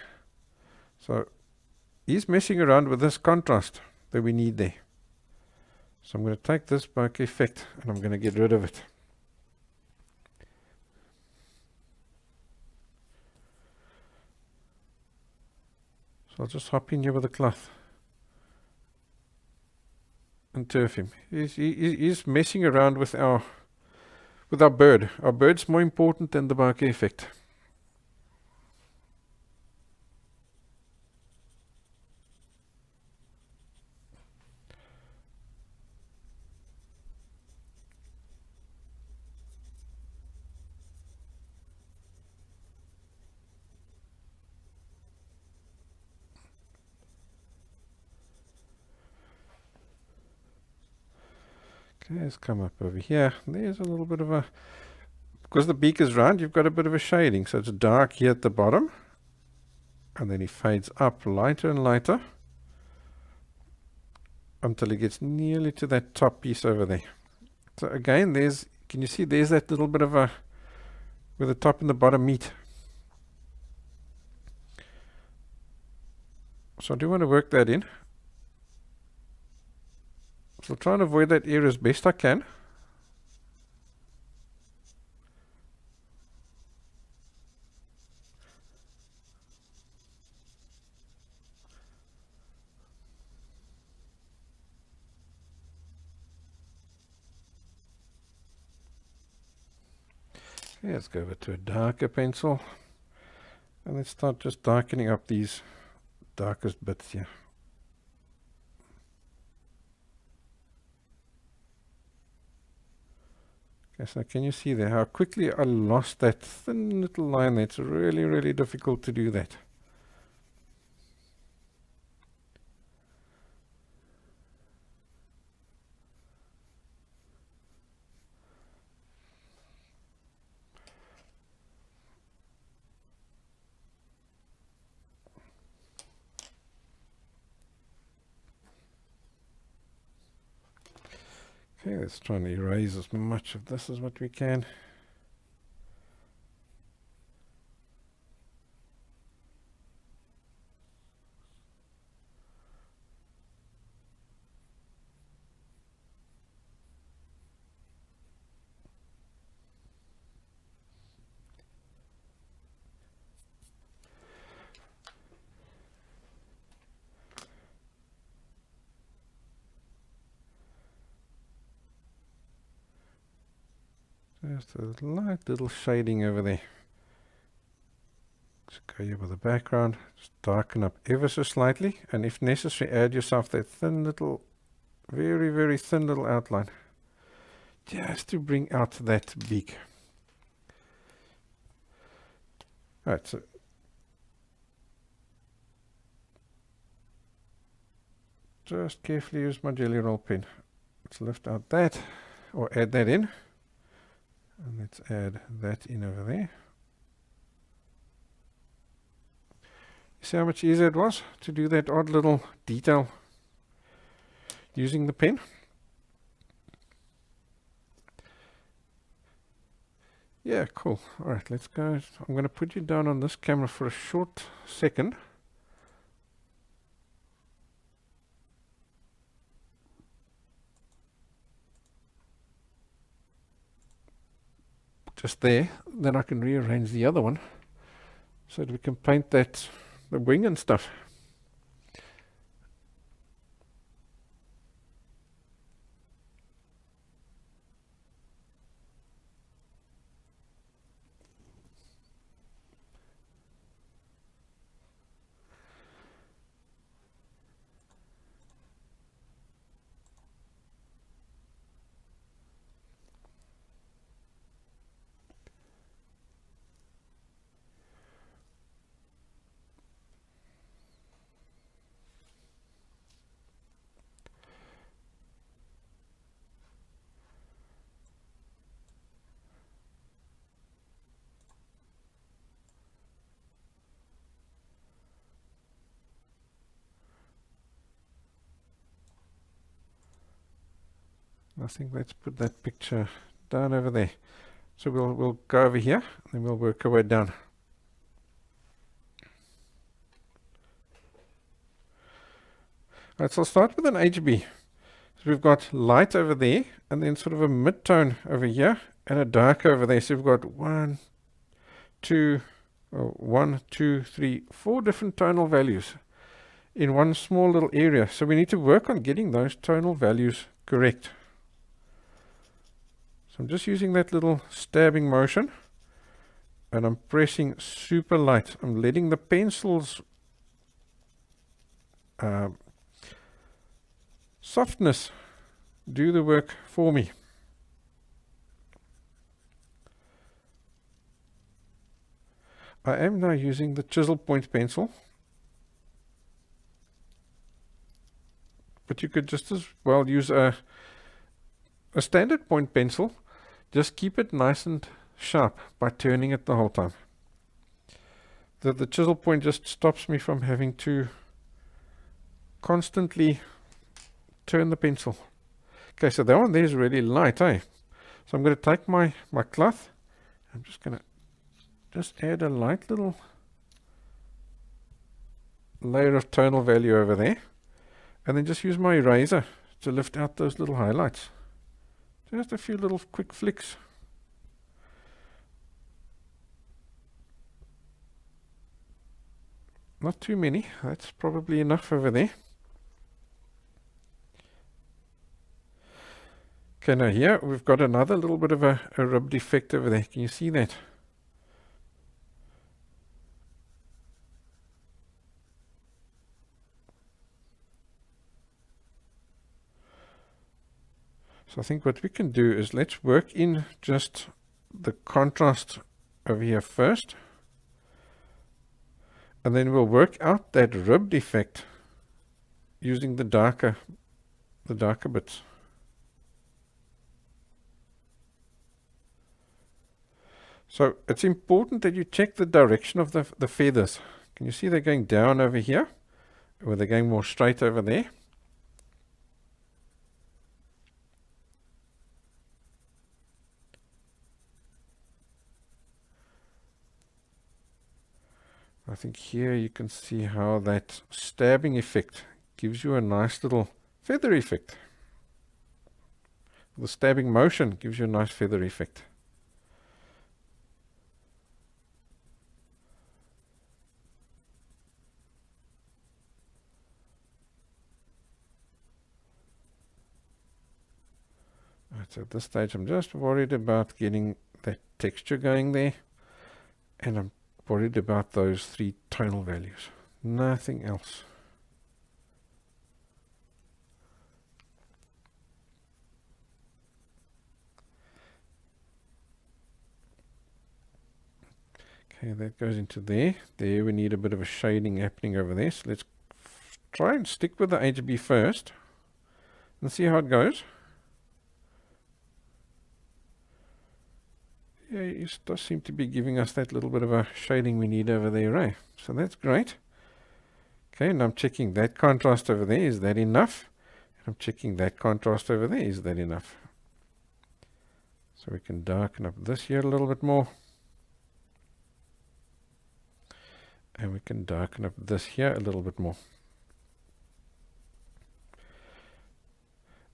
So he's messing around with this contrast that we need there. So I'm going to take this bokeh effect and I'm going to get rid of it. So I'll just hop in here with a cloth and turf him. He's messing around with our bird. Our bird's more important than the bokeh effect. Okay, let's come up over here. There's a little bit of a, because the beak is round, you've got a bit of a shading. So it's dark here at the bottom, and then he fades up lighter and lighter until he gets nearly to that top piece over there. So again, can you see there's that little bit of a, where the top and the bottom meet. So I do want to work that in. So I'll try and avoid that area as best I can. Okay, let's go over to a darker pencil. And let's start just darkening up these darkest bits here. Okay, so can you see there how quickly I lost that thin little line there? It's really, really difficult to do that. Okay, let's try and erase as much of this as what we can. Just a light little shading over there. Just go here with the background, just darken up ever so slightly, and if necessary, add yourself that thin little, very, very thin little outline, just to bring out that beak. Alright, so just carefully use my jelly roll pen. Let's lift out that, or add that in. And let's add that in over there. You see how much easier it was to do that odd little detail using the pen? Yeah, cool. Alright, let's go. I'm going to put you down on this camera for a short second. Just there, then I can rearrange the other one so that we can paint that, the wing and stuff. I think let's put that picture down over there. So we'll go over here, and then we'll work our way down. Alright, so I'll start with an HB. So we've got light over there, and then sort of a mid-tone over here, and a dark over there. So we've got 1, 2, 4 different tonal values in one small little area. So we need to work on getting those tonal values correct. So I'm just using that little stabbing motion, and I'm pressing super light. I'm letting the pencil's softness do the work for me. I am now using the chisel point pencil, but you could just as well use a standard point pencil. Just keep it nice and sharp by turning it the whole time. The chisel point just stops me from having to constantly turn the pencil. Okay, so that one there is really light, eh? So I'm going to take my cloth. I'm just going to just add a light little layer of tonal value over there, and then just use my eraser to lift out those little highlights. Just a few little quick flicks. Not too many. That's probably enough over there. Okay, now here we've got another little bit of a rib defect over there. Can you see that? So I think what we can do is let's work in just the contrast over here first. And then we'll work out that rib defect using the darker bits. So it's important that you check the direction of the feathers. Can you see they're going down over here? Or they're going more straight over there? I think here you can see how that stabbing effect gives you a nice little feather effect. The stabbing motion gives you a nice feather effect. Right, so at this stage I'm just worried about getting that texture going there, and I'm worried about those 3 tonal values. Nothing else. Okay, that goes into there. There we need a bit of a shading happening over there. So let's try and stick with the HB first and see how it goes. Yeah, it does seem to be giving us that little bit of a shading we need over there, right? So that's great. Okay, and I'm checking that contrast over there. Is that enough? And I'm checking that contrast over there. Is that enough? So we can darken up this here a little bit more. And we can darken up this here a little bit more.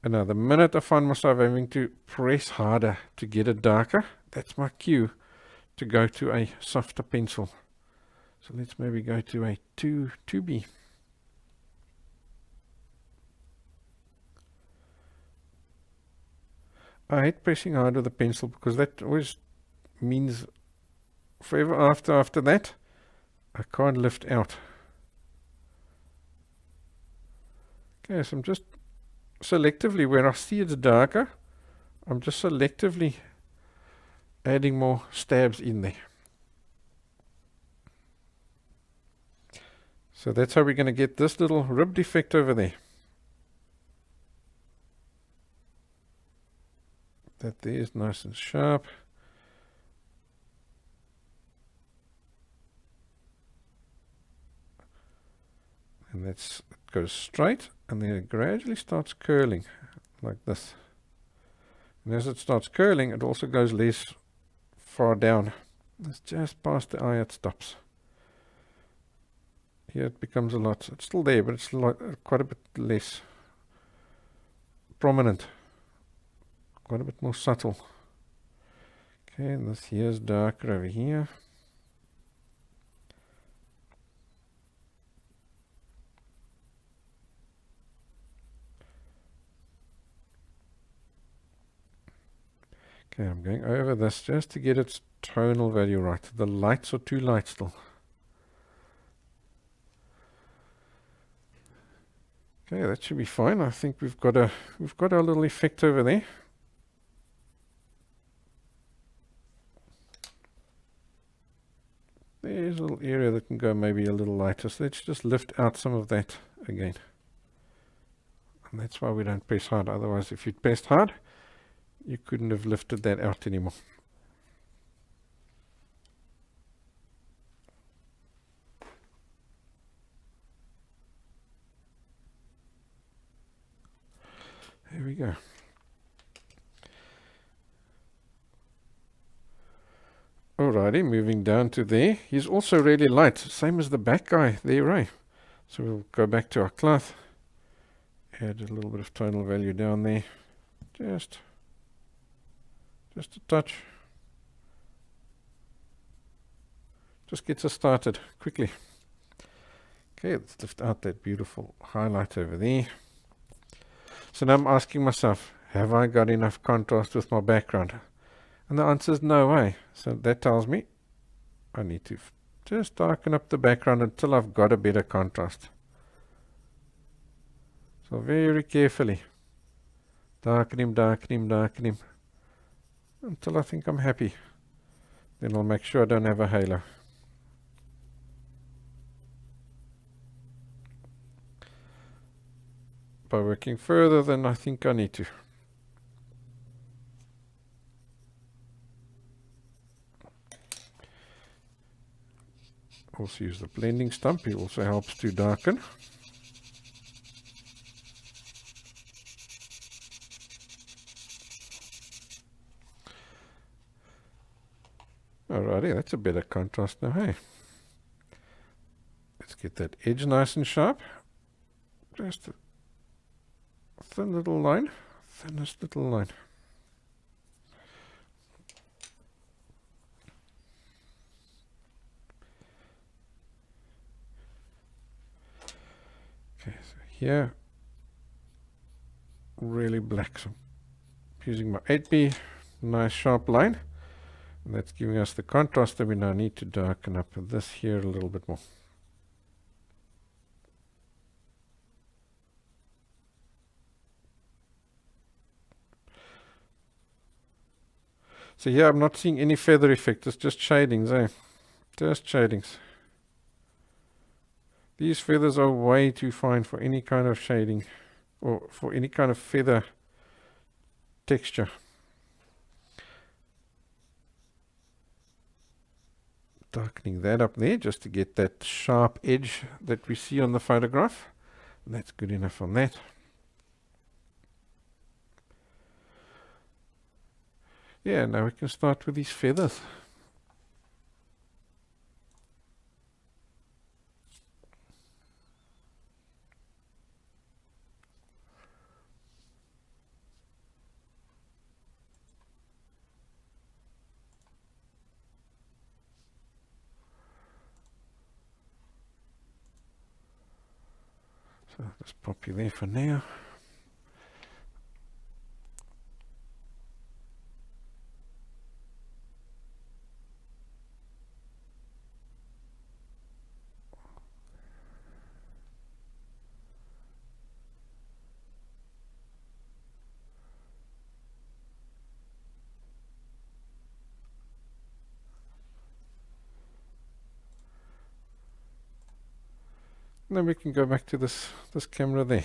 And now the minute I find myself having to press harder to get it darker, that's my cue to go to a softer pencil. So let's maybe go to a 2B. I hate pressing hard with a pencil because that always means forever after that, I can't lift out. Okay, so I'm just selectively, where I see it's darker, I'm just selectively adding more stabs in there. So that's how we're going to get this little rib defect over there. That there is nice and sharp. And it goes straight, and then it gradually starts curling like this. And as it starts curling, it also goes less far down. It's just past the eye it stops. Here it becomes a lot, it's still there, but it's quite a bit less prominent, quite a bit more subtle. Okay, and this here is darker over here. Okay, I'm going over this just to get its tonal value right. The lights are too light still. Okay, that should be fine. I think we've got our little effect over there. There's a little area that can go maybe a little lighter. So let's just lift out some of that again. And that's why we don't press hard. Otherwise, if you'd pressed hard, you couldn't have lifted that out anymore. There we go. Alrighty, moving down to there. He's also really light, same as the back guy there, right? So we'll go back to our cloth. Add a little bit of tonal value down there. Just a touch. Just gets us started quickly. Okay, let's lift out that beautiful highlight over there. So now I'm asking myself, have I got enough contrast with my background? And the answer is no way. So that tells me I need to just darken up the background until I've got a better contrast. So very carefully darken him, darken him, darken him until I think I'm happy. Then I'll make sure I don't have a halo. By working further than I think I need to. Also use the blending stump, it also helps to darken. Alrighty, that's a better contrast now, hey. Let's get that edge nice and sharp. Just a thin little line, thinnest little line. Okay, so here, really black. So using my 8B, nice sharp line. And that's giving us the contrast that we now need to darken up this here a little bit more. So here I'm not seeing any feather effect, it's just shadings, eh? Just shadings. These feathers are way too fine for any kind of shading or for any kind of feather texture. Darkening that up there just to get that sharp edge that we see on the photograph. And that's good enough on that. Yeah, now we can start with these feathers. So just pop you there for now. And then we can go back to this camera there.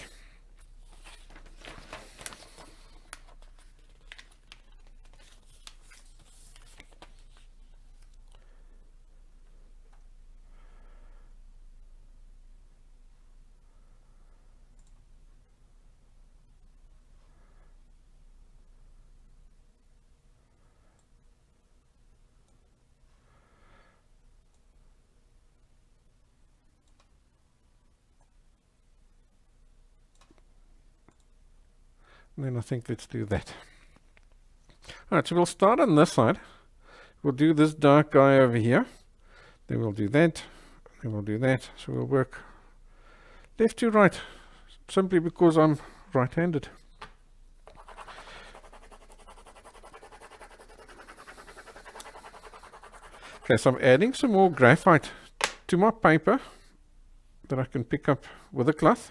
And then I think let's do that. Alright, so we'll start on this side. We'll do this dark guy over here. Then we'll do that. Then we'll do that. So we'll work left to right, simply because I'm right-handed. Okay, so I'm adding some more graphite to my paper that I can pick up with a cloth.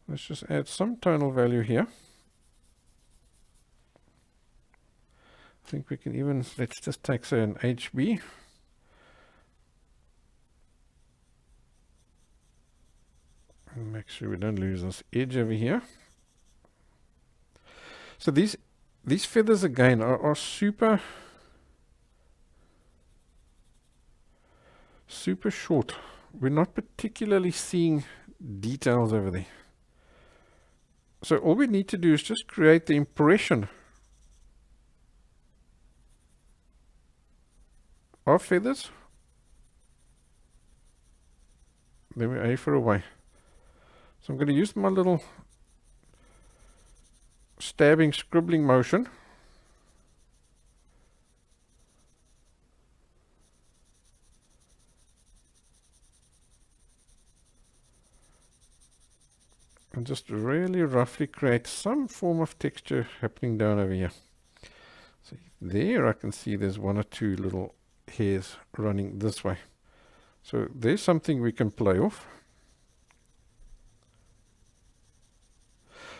Let's just add some tonal value here. I think we can even, let's just take, say, an HB. And make sure we don't lose this edge over here. So these feathers again are super short. We're not particularly seeing details over there. So all we need to do is just create the impression of feathers. Then we A for away. So I'm going to use my little stabbing, scribbling motion. and just really roughly create some form of texture happening down over here. So there I can see there's one or two little hairs running this way. So there's something we can play off.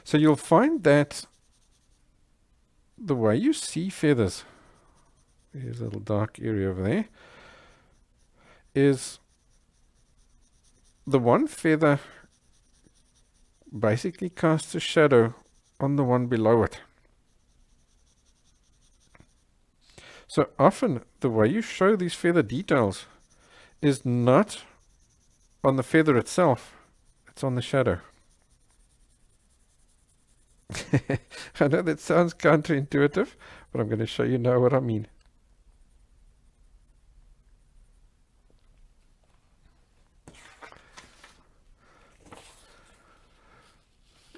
So you'll find that the way you see feathers, there's a little dark area over there, is the one feather basically casts a shadow on the one below it. So often the way you show these feather details is not on the feather itself, it's on the shadow. I know that sounds counterintuitive, but I'm going to show you now what I mean.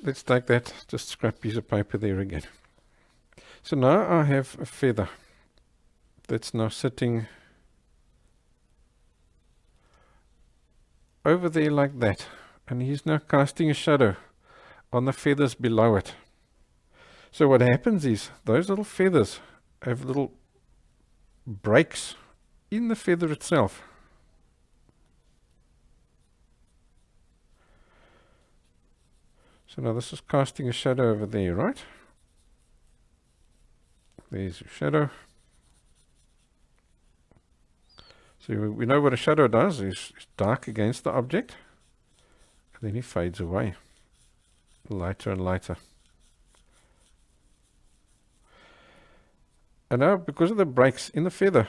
Let's take that just scrap piece of paper there again. So now I have a feather that's now sitting over there like that, and he's now casting a shadow on the feathers below it. So what happens is those little feathers have little breaks in the feather itself. So now this is casting a shadow over there, right? There's your shadow. So we know what a shadow does, is dark against the object, and then he fades away, lighter and lighter. And now, because of the breaks in the feather,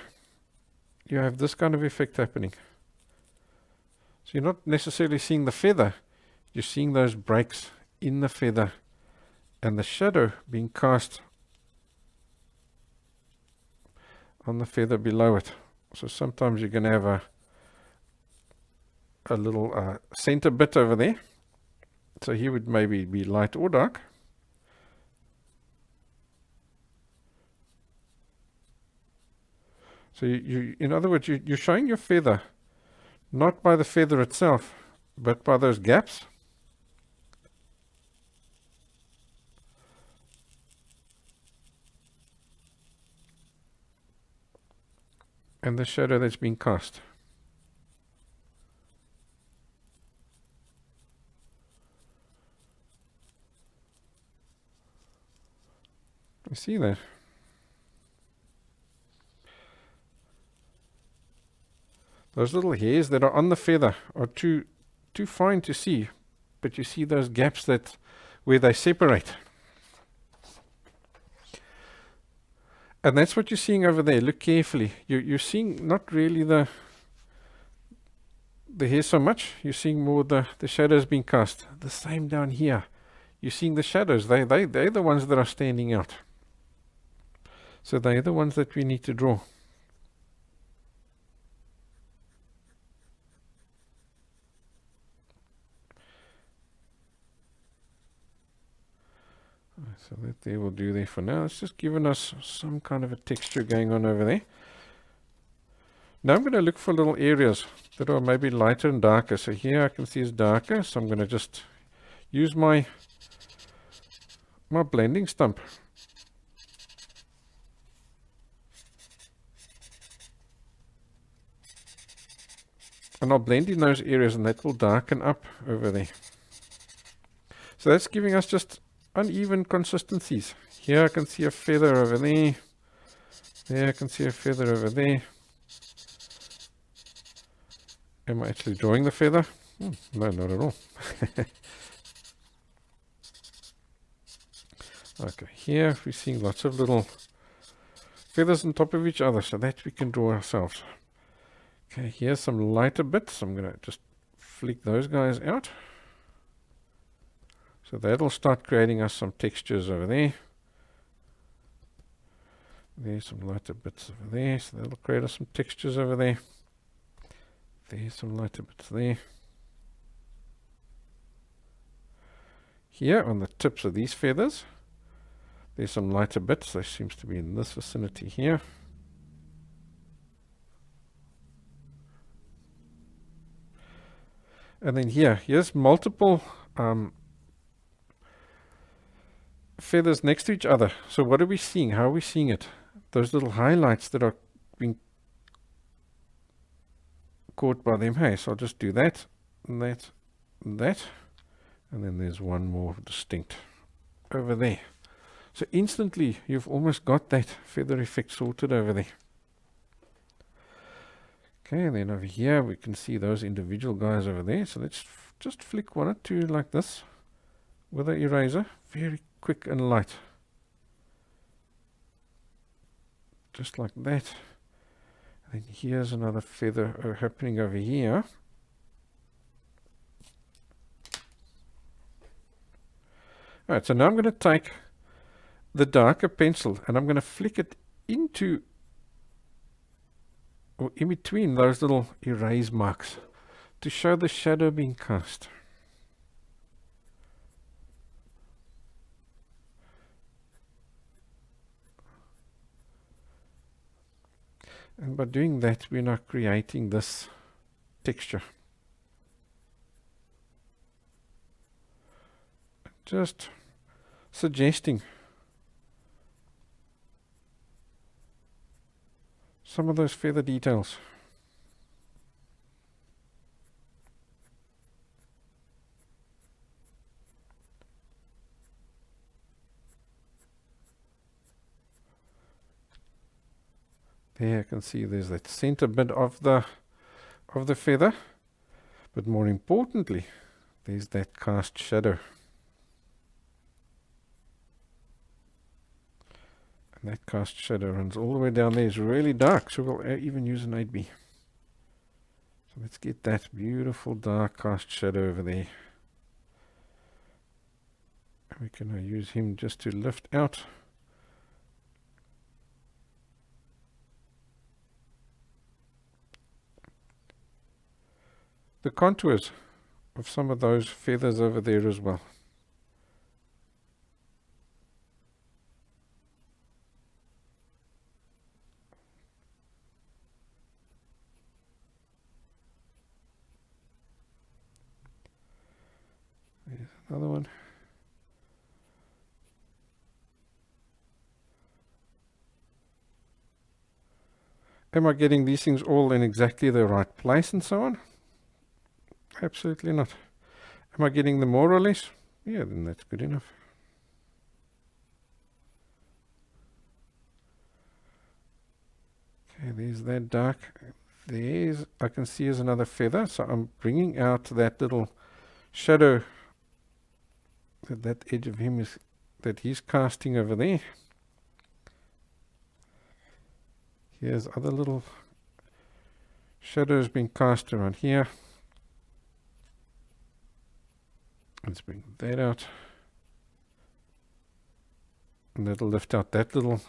you have this kind of effect happening. So you're not necessarily seeing the feather, you're seeing those breaks in the feather and the shadow being cast on the feather below it. So sometimes you're going to have a little center bit over there. So he would maybe be light or dark. So in other words, you're showing your feather not by the feather itself, but by those gaps. And the shadow that's being cast. You see that? Those little hairs that are on the feather are too fine to see, but you see those gaps that where they separate. And that's what you're seeing over there. Look carefully. You're seeing not really the hair so much. You're seeing more the shadows being cast. The same down here. You're seeing the shadows. They're the ones that are standing out. So they're the ones that we need to draw. So that there will do there for now. It's just giving us some kind of a texture going on over there. Now I'm going to look for little areas that are maybe lighter and darker. So here I can see it's darker. So I'm going to just use my blending stump. And I'll blend in those areas, and that will darken up over there. So that's giving us just uneven consistencies. Here I can see a feather over there. There I can see a feather over there. Am I actually drawing the feather? No, not at all. Okay, here we're seeing lots of little feathers on top of each other, so that we can draw ourselves. Okay, here's some lighter bits. I'm going to just flick those guys out. So that'll start creating us some textures over there. There's some lighter bits over there, so that'll create us some textures over there. There's some lighter bits there. Here on the tips of these feathers, there's some lighter bits. They seems to be in this vicinity here. And then here's multiple feathers next to each other. So what are we seeing? How are we seeing it? Those little highlights that are being caught by them. Hey, so I'll just do that, that, that, and then there's one more distinct over there. So instantly you've almost got that feather effect sorted over there. Okay, and then over here we can see those individual guys over there. So let's just flick one or two like this with an eraser, very quick and light. Just like that. And then here's another feather happening over here. Alright, so now I'm going to take the darker pencil and I'm going to flick it into or in between those little erase marks to show the shadow being cast. And by doing that, we're now creating this texture. Just suggesting some of those feather details. There I can see there's that center bit of the feather, but more importantly, there's that cast shadow. And that cast shadow runs all the way down there. It's really dark, so we'll even use an 8B. So let's get that beautiful dark cast shadow over there. And we can now use him just to lift out the contours of some of those feathers over there as well. There's another one. Am I getting these things all in exactly the right place and so on? Absolutely not. Am I getting them more or less? Yeah, then that's good enough. Okay, there's that dark. There's, I can see is another feather. So I'm bringing out that little shadow that edge of him is that he's casting over there. Here's other little shadows being cast around here. Let's bring that out. And that'll lift out that little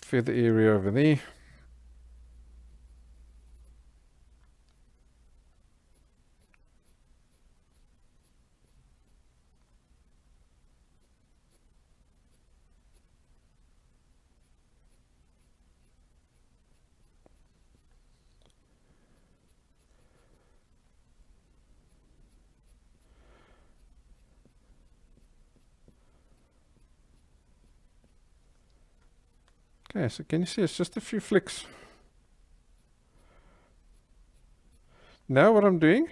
feather area over there. Okay, so can you see it's just a few flicks. Now what I'm doing,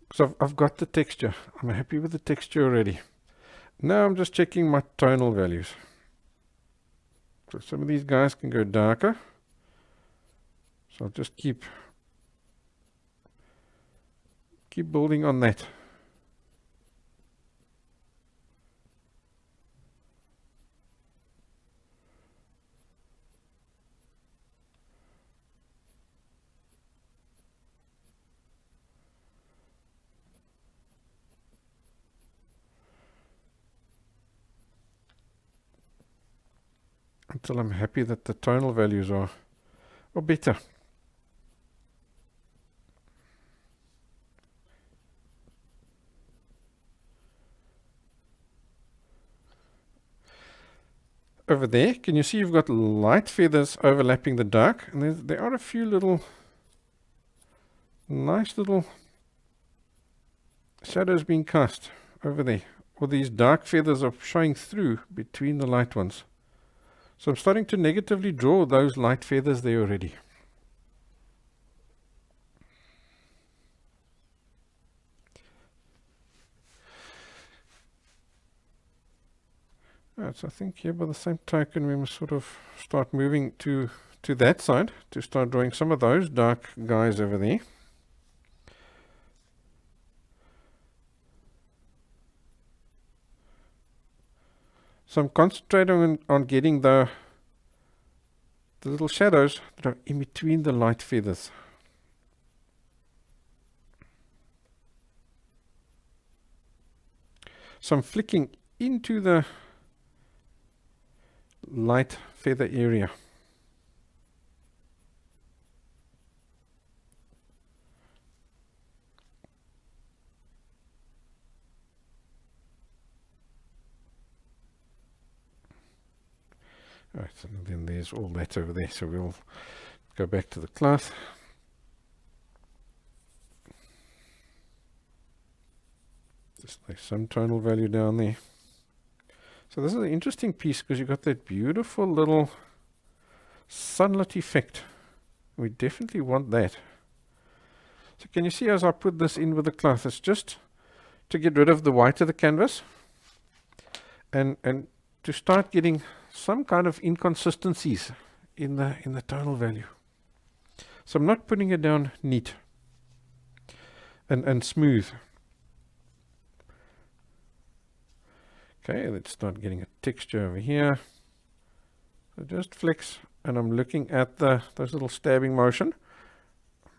because I've got the texture, I'm happy with the texture already. Now I'm just checking my tonal values. So some of these guys can go darker. So I'll just keep building on that. Until I'm happy that the tonal values are better. Over there, can you see you've got light feathers overlapping the dark, and there are a few little nice little shadows being cast over there. or these dark feathers are showing through between the light ones. So I'm starting to negatively draw those light feathers there already. Right, so I think here by the same token we must sort of start moving to that side to start drawing some of those dark guys over there. So I'm concentrating on getting the little shadows that are in between the light feathers. So I'm flicking into the light feather area. Right, so then there's all that over there. So we'll go back to the cloth. Just like some tonal value down there. So this is an interesting piece because you've got that beautiful little sunlit effect. We definitely want that. So can you see as I put this in with the cloth, it's just to get rid of the white of the canvas and to start getting some kind of inconsistencies in the tonal value. So I'm not putting it down neat and smooth. Okay, let's start getting a texture over here. So just flex, and I'm looking at those little stabbing motion.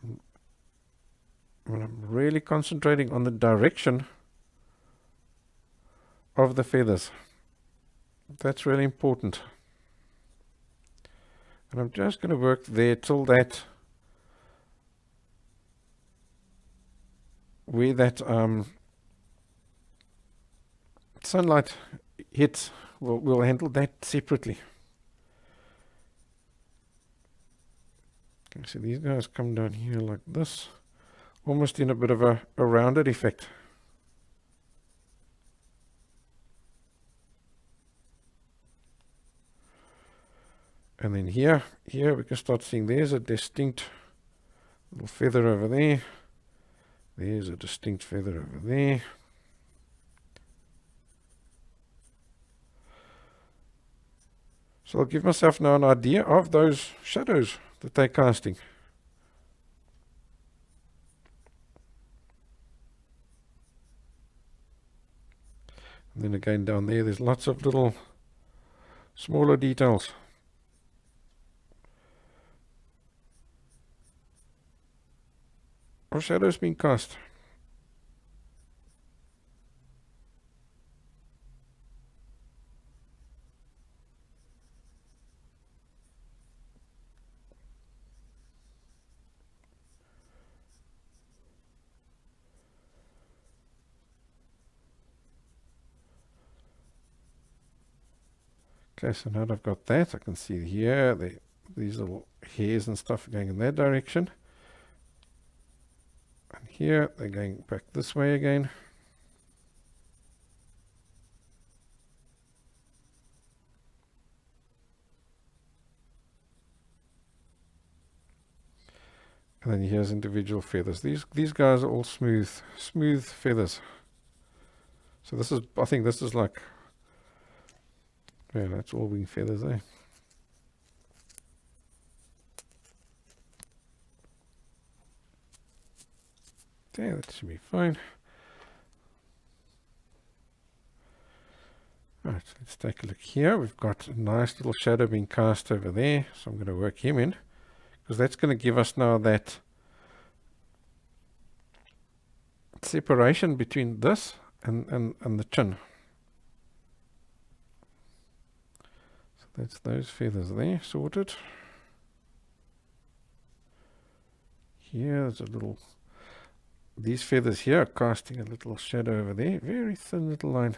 And I'm really concentrating on the direction of the feathers. That's really important. And I'm just going to work there till that where that sunlight hits. We'll handle that separately. Okay, so these guys come down here like this, almost in a bit of a rounded effect. And then here we can start seeing there's a distinct little feather over there. There's a distinct feather over there. So I'll give myself now an idea of those shadows that they're casting. And then again down there's lots of little smaller details. Or shadows being cast. Okay, so now that I've got that, I can see here these little hairs and stuff going in that direction. And here they're going back this way again. And then here's individual feathers. These guys are all smooth feathers. So this is, I think this is like, yeah, that's all wing feathers, eh? Okay, that should be fine. Right, let's take a look here. We've got a nice little shadow being cast over there. So I'm going to work him in, because that's going to give us now that separation between this and the chin. So that's those feathers there sorted. Here's a little, these feathers here are casting a little shadow over there. Very thin little line.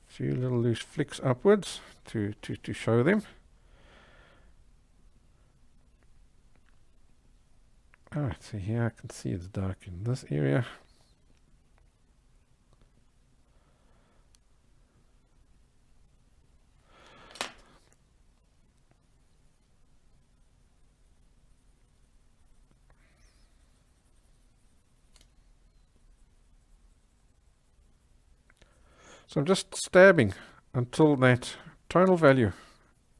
Few little loose flicks upwards to show them. Alright, so here I can see it's dark in this area. So I'm just stabbing until that tonal value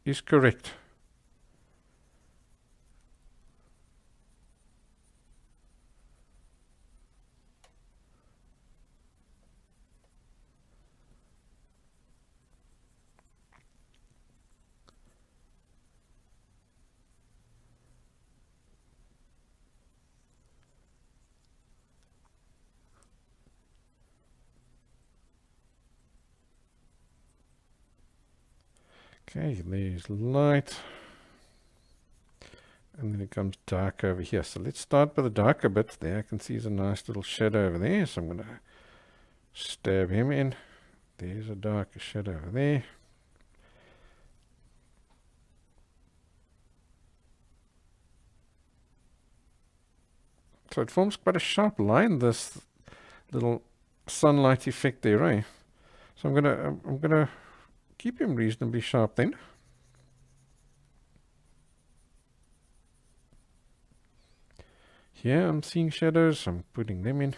is correct. Okay, there's light. And then it comes dark over here. So let's start with the darker bit. There I can see there's a nice little shadow over there. So I'm going to stab him in. There's a darker shadow over there. So it forms quite a sharp line, this little sunlight effect there, eh? So I'm gonna keep him reasonably sharp then. Here I'm seeing shadows, I'm putting them in.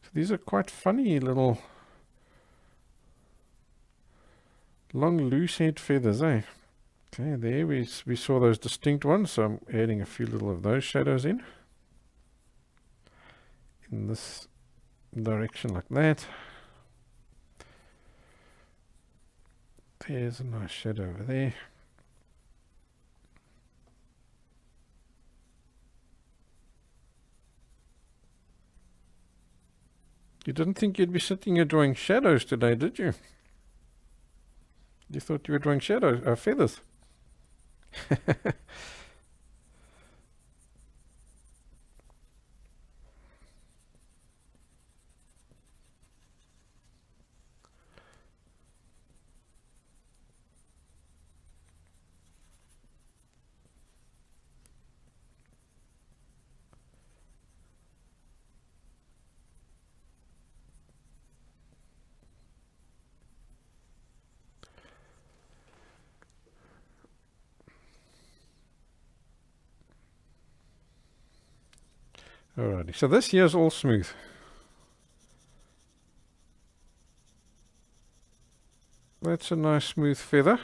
So these are quite funny little long loose head feathers, eh? Okay, there we saw those distinct ones, so I'm adding a few little of those shadows in this direction like that. There's a nice shadow over there. You didn't think you'd be sitting here drawing shadows today, did you? You thought you were drawing shadows, feathers. Alrighty, so this here is all smooth. That's a nice smooth feather.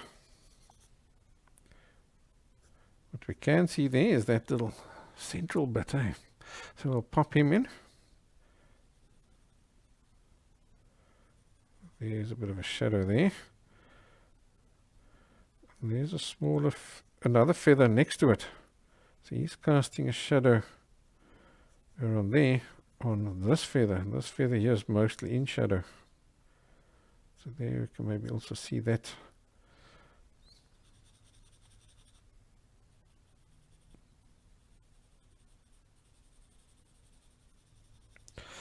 What we can see there is that little central bit, eh? So we'll pop him in. There's a bit of a shadow there. And there's a smaller, another feather next to it. So he's casting a shadow around there on this feather. This feather here is mostly in shadow. So there you can maybe also see that.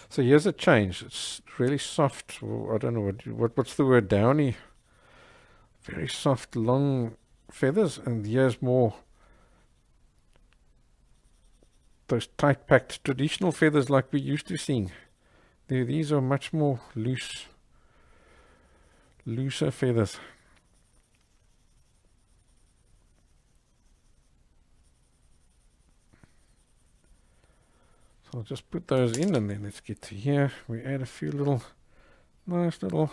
So here's a change. It's really soft. I don't know what's the word, downy. Very soft, long feathers, and here's more those tight-packed traditional feathers like we used to seeing. These are much more looser feathers. So I'll just put those in, and then let's get to here. We add a few little nice little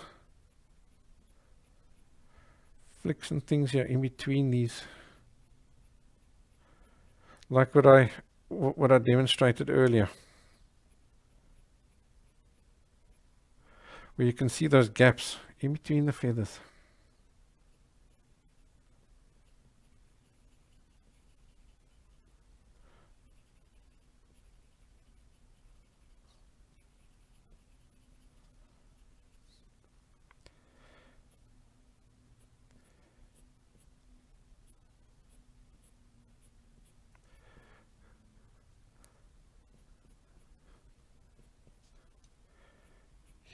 flicks and things here in between these, like what I demonstrated earlier, where you can see those gaps in between the feathers.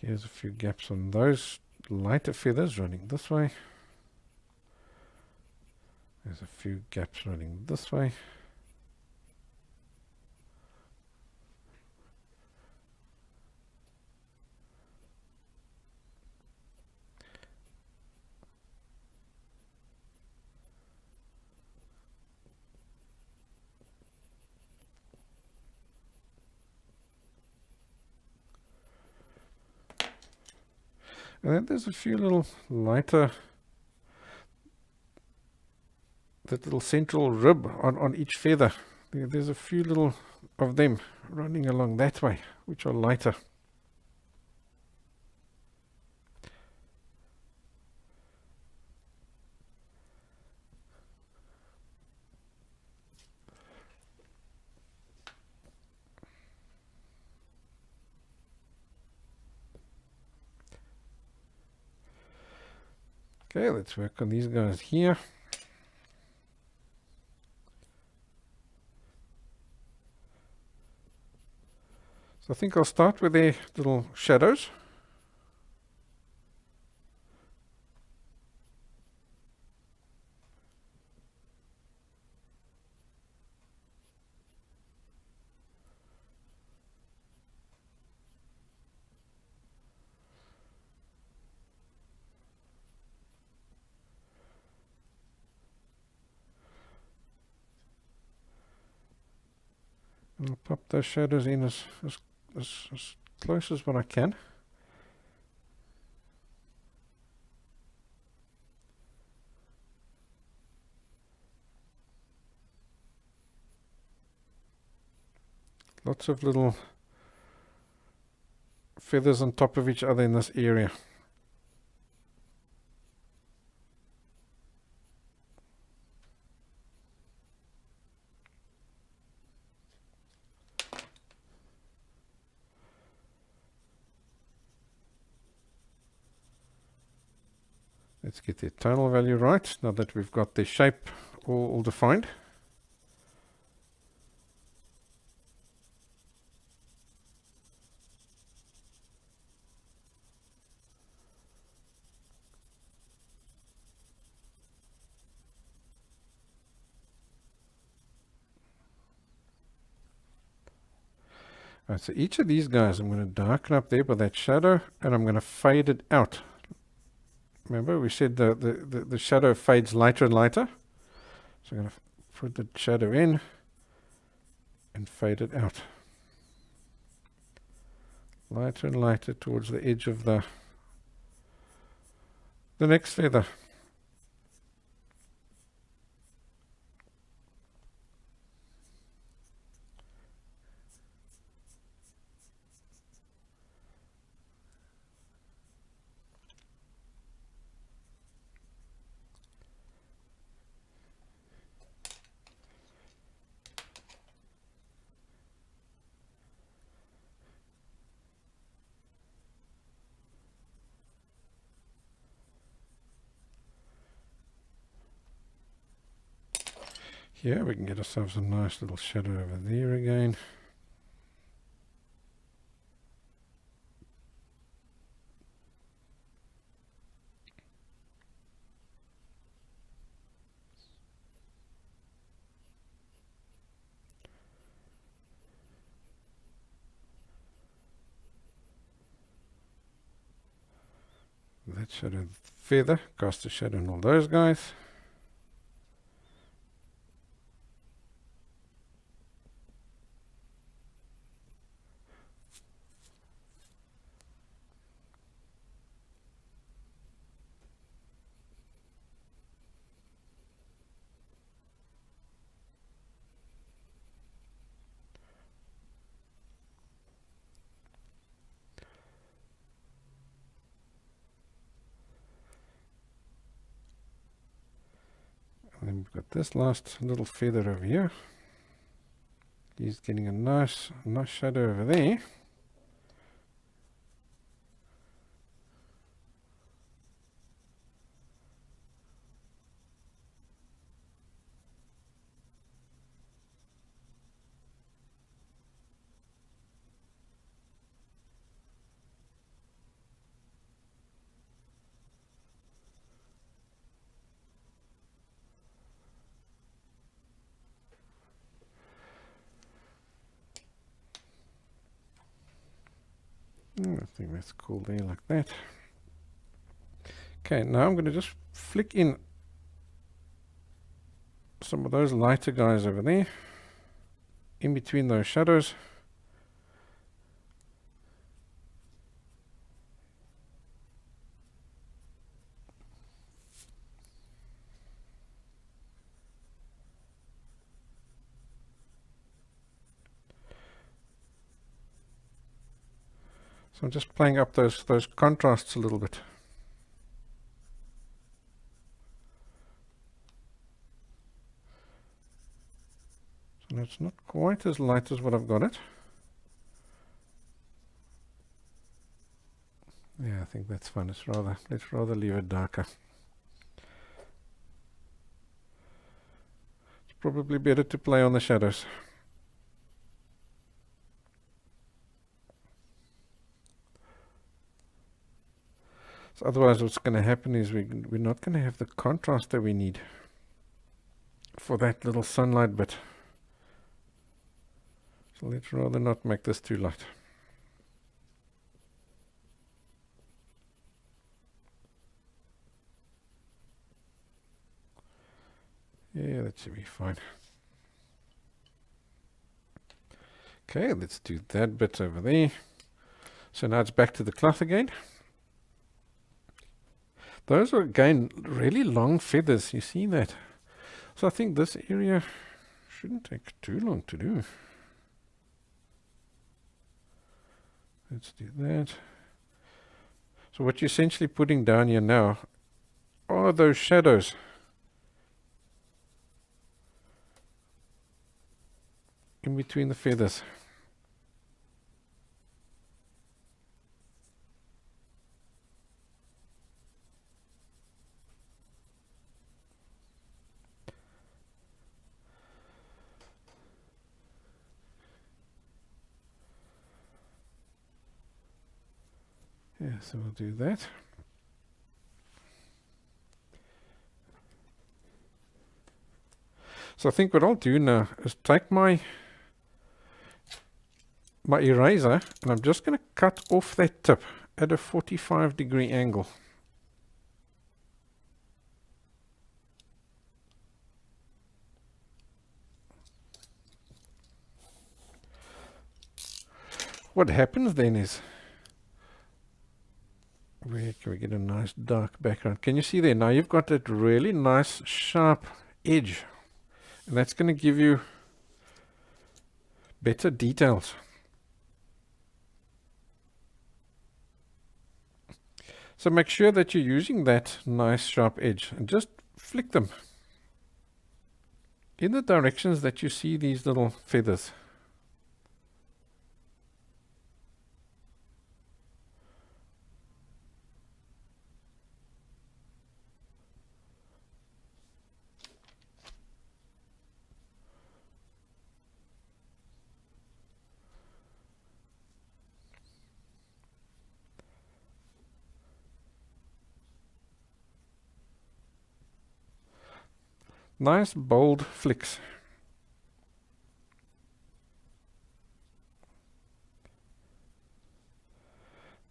Here's a few gaps on those lighter feathers running this way. There's a few gaps running this way. And then there's a few little lighter, that little central rib on each feather. There's a few little of them running along that way, which are lighter. Okay, let's work on these guys here. So I think I'll start with their little shadows. And I'll pop those shadows in as close as what I can. Lots of little feathers on top of each other in this area. Let's get the tonal value right, now that we've got the shape all defined. Right, so each of these guys I'm going to darken up there by that shadow, and I'm going to fade it out. Remember, we said the shadow fades lighter and lighter. So I'm going to put the shadow in and fade it out. Lighter and lighter towards the edge of the next feather. Here we can get ourselves a nice little shadow over there again. That shadow feather, cast a shadow on all those guys. And then we've got this last little feather over here. He's getting a nice shadow over there. I think that's cool there, like that. Okay, now I'm going to just flick in some of those lighter guys over there, in between those shadows. So I'm just playing up those contrasts a little bit. So it's not quite as light as what I've got it. Yeah, I think that's fine. Let's rather leave it darker. It's probably better to play on the shadows. So otherwise what's going to happen is we're not going to have the contrast that we need for that little sunlight bit. So let's rather not make this too light. Yeah, that should be fine. Okay, let's do that bit over there. So now it's back to the cloth again. Those are again really long feathers, you see that? So I think this area shouldn't take too long to do. Let's do that. So what you're essentially putting down here now are those shadows. In between the feathers. Yeah, so we'll do that. So I think what I'll do now is take my eraser and I'm just going to cut off that tip at a 45-degree angle. What happens then is, where can we get a nice dark background? Can you see there? Now you've got that really nice sharp edge, and that's going to give you better details. So make sure that you're using that nice sharp edge and just flick them in the directions that you see these little feathers. Nice bold flicks.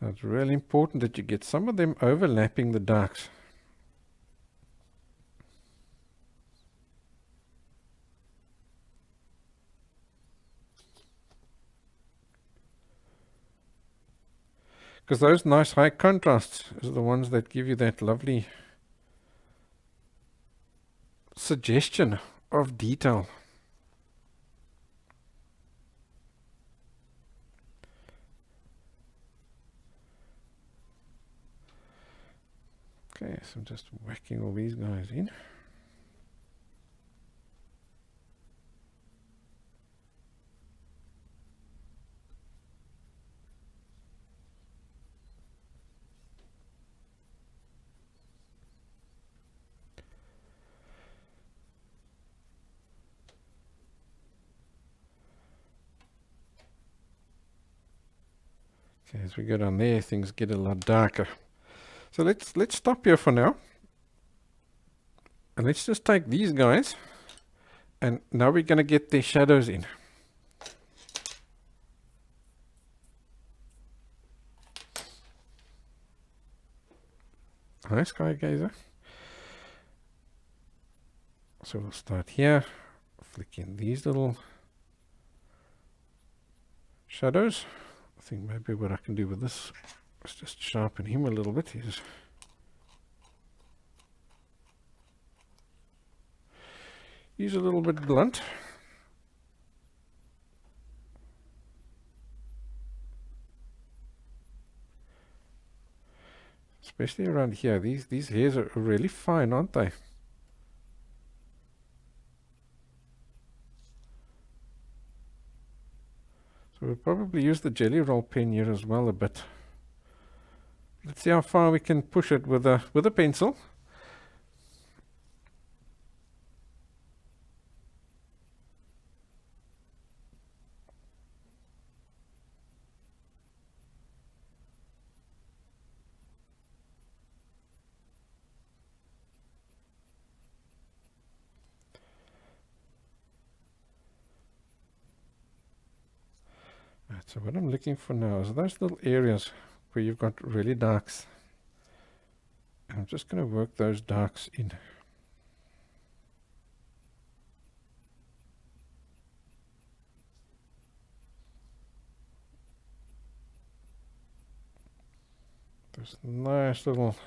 Now it's really important that you get some of them overlapping the darks. Because those nice high contrasts are the ones that give you that lovely suggestion of detail. Okay, so I'm just whacking all these guys in. Okay, as we go down there, things get a lot darker. So let's stop here for now. And let's just take these guys. And now we're going to get their shadows in. Hi, Sky Gazer. So we'll start here. Flick in these little shadows. I think maybe what I can do with this is just sharpen him a little bit. He's a little bit blunt. especially around here. These hairs are really fine, aren't they? So we'll probably use the jelly roll pen here as well a bit. Let's see how far we can push it with a pencil. Right, so what I'm looking for now is those little areas where you've got really darks. And I'm just going to work those darks in. Those nice little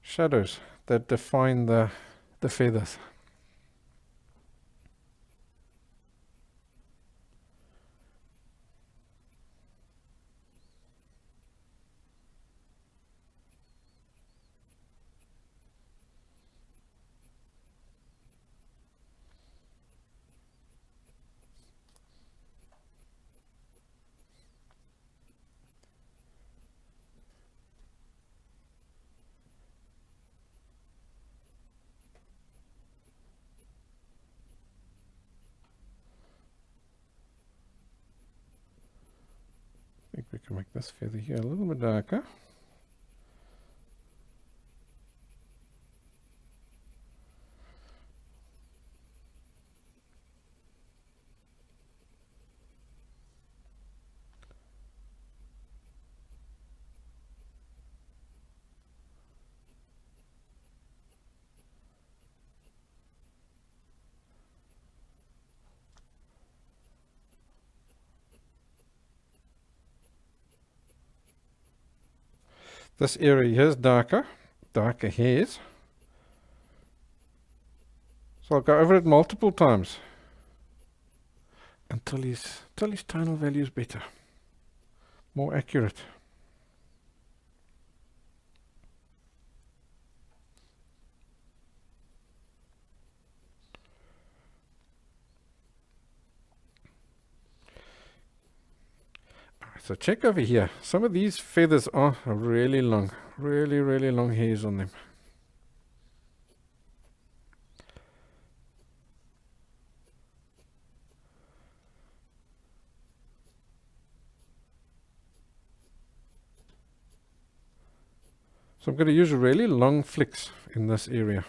shadows that define the feathers. I think we can make this feather here a little bit darker. This area here is darker hairs. So I'll go over it multiple times until his tonal value is better, more accurate. So check over here. Some of these feathers are really long, really long hairs on them. So I'm going to use really long flicks in this area.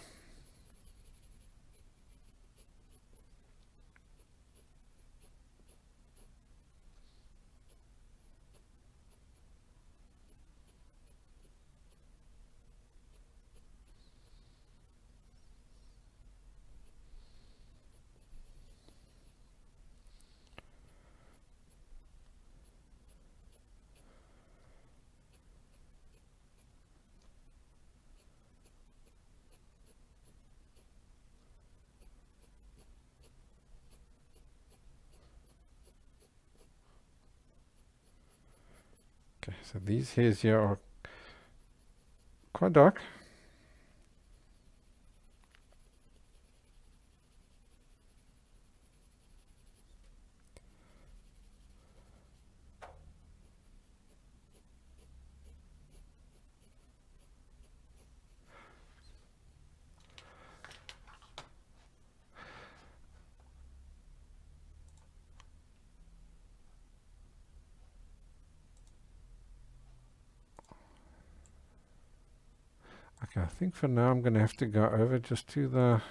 Okay, so these hairs here are quite dark. Okay, I think for now I'm going to have to go over just to the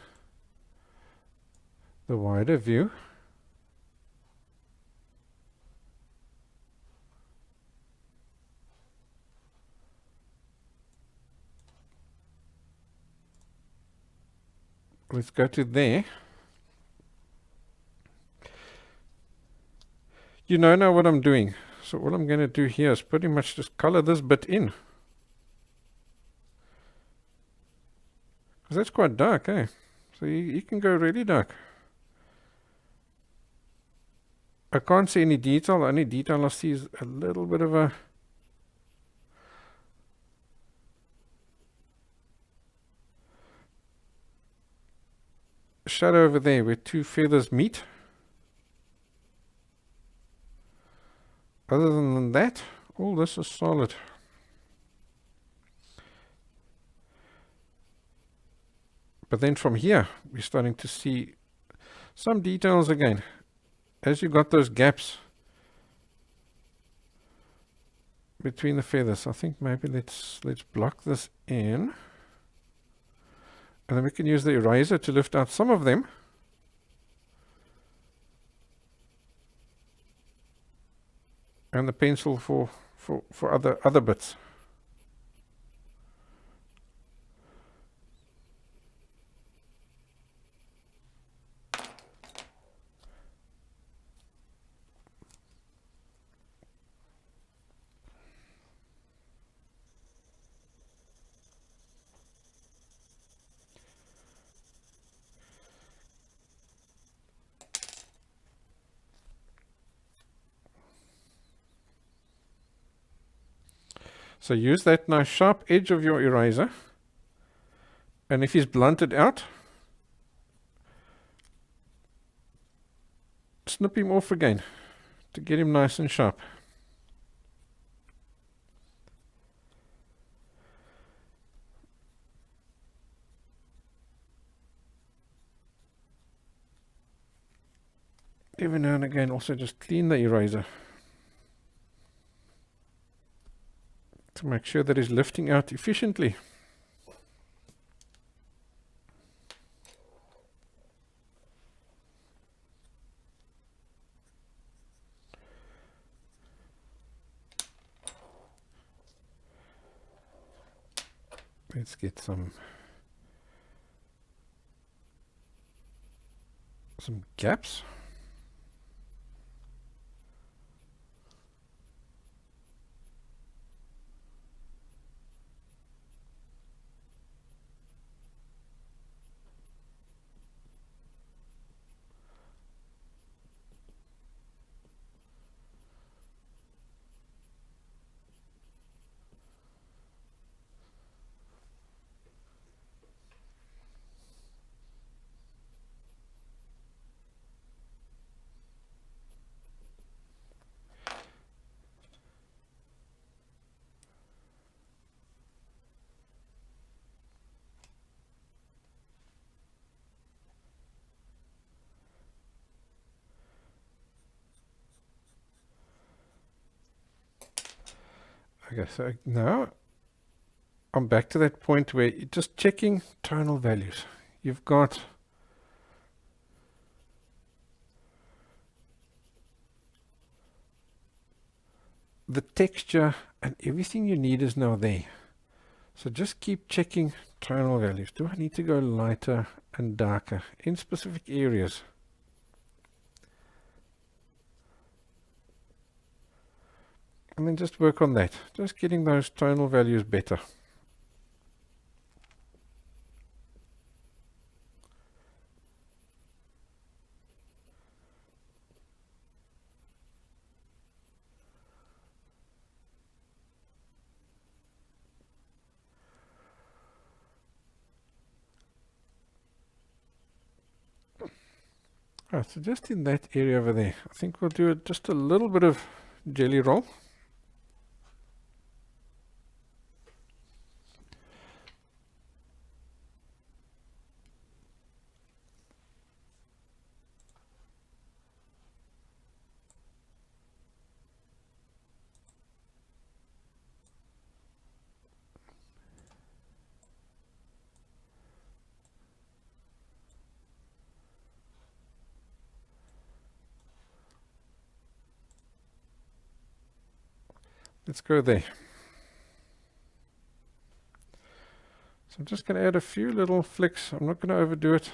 wider view. Let's go to there. You know now what I'm doing. So what I'm going to do here is pretty much just color this bit in. Because that's quite dark, eh? So you can go really dark. I can't see any detail. The only detail I see is a little bit of a shadow over there where two feathers meet. Other than that, all this is solid. But then from here, we're starting to see some details again. As you got those gaps between the feathers, I think maybe let's block this in. And then we can use the eraser to lift out some of them. And the pencil for other bits. So use that nice sharp edge of your eraser, and if he's blunted out, snip him off again to get him nice and sharp. Every now and again also just clean the eraser to make sure that it's lifting out efficiently. Let's get some gaps. Okay, so now I'm back to that point where you're just checking tonal values. You've got the texture and everything you need is now there. So just keep checking tonal values. Do I need to go lighter and darker in specific areas? And then just work on that. Just getting those tonal values better. Right, so just in that area over there, I think we'll do just a little bit of jelly roll. Let's go there. So I'm just going to add a few little flicks. I'm not going to overdo it.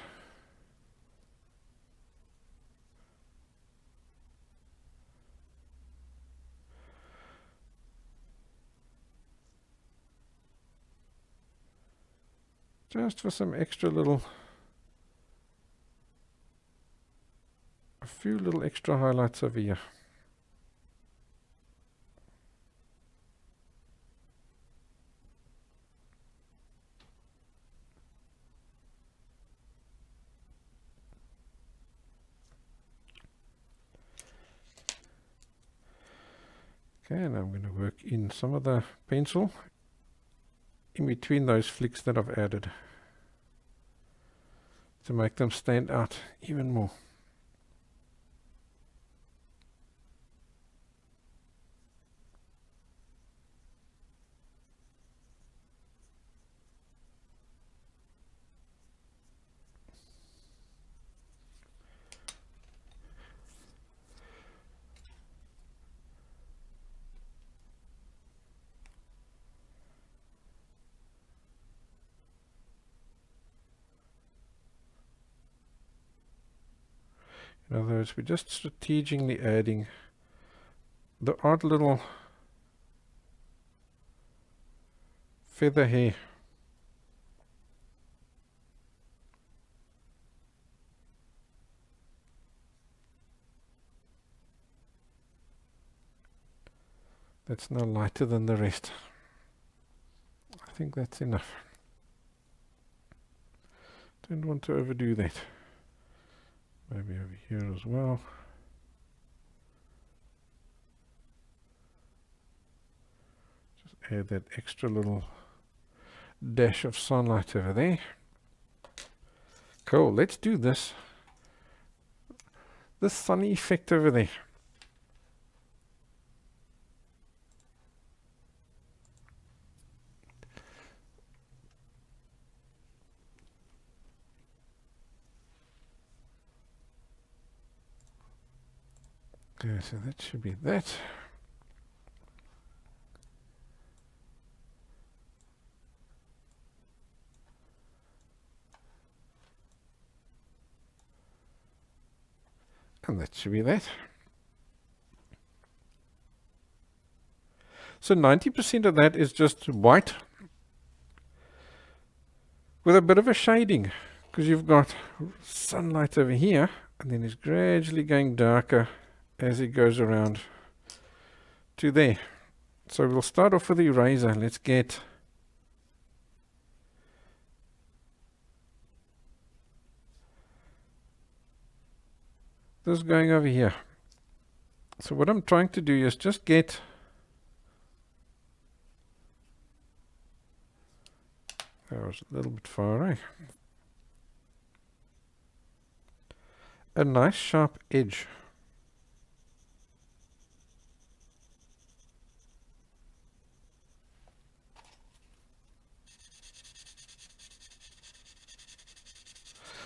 Just for some extra little, a few little extra highlights over here. Okay, and I'm going to work in some of the pencil in between those flicks that I've added to make them stand out even more. In other words, we're just strategically adding the odd little feather here. That's no lighter than the rest. I think that's enough. Don't want to overdo that. Maybe over here as well. Just add that extra little dash of sunlight over there. Cool, let's do this. This sunny effect over there. Okay, so that should be that. And that should be that. So 90% of that is just white with a bit of a shading, because you've got sunlight over here and then it's gradually going darker as it goes around to there. So we'll start off with the eraser. Let's get this going over here. So what I'm trying to do is just get that was a little bit far away. A nice sharp edge.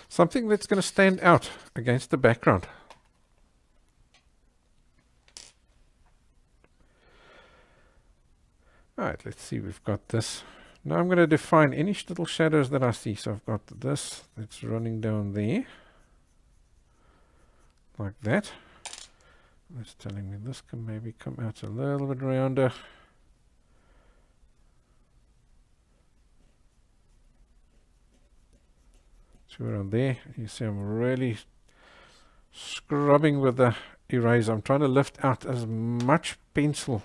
Something that's going to stand out against the background. Alright, let's see, we've got this. Now I'm going to define any little shadows that I see. So I've got this that's running down there. Like that. That's telling me this can maybe come out a little bit rounder. So around there, you see I'm really scrubbing with the eraser. I'm trying to lift out as much pencil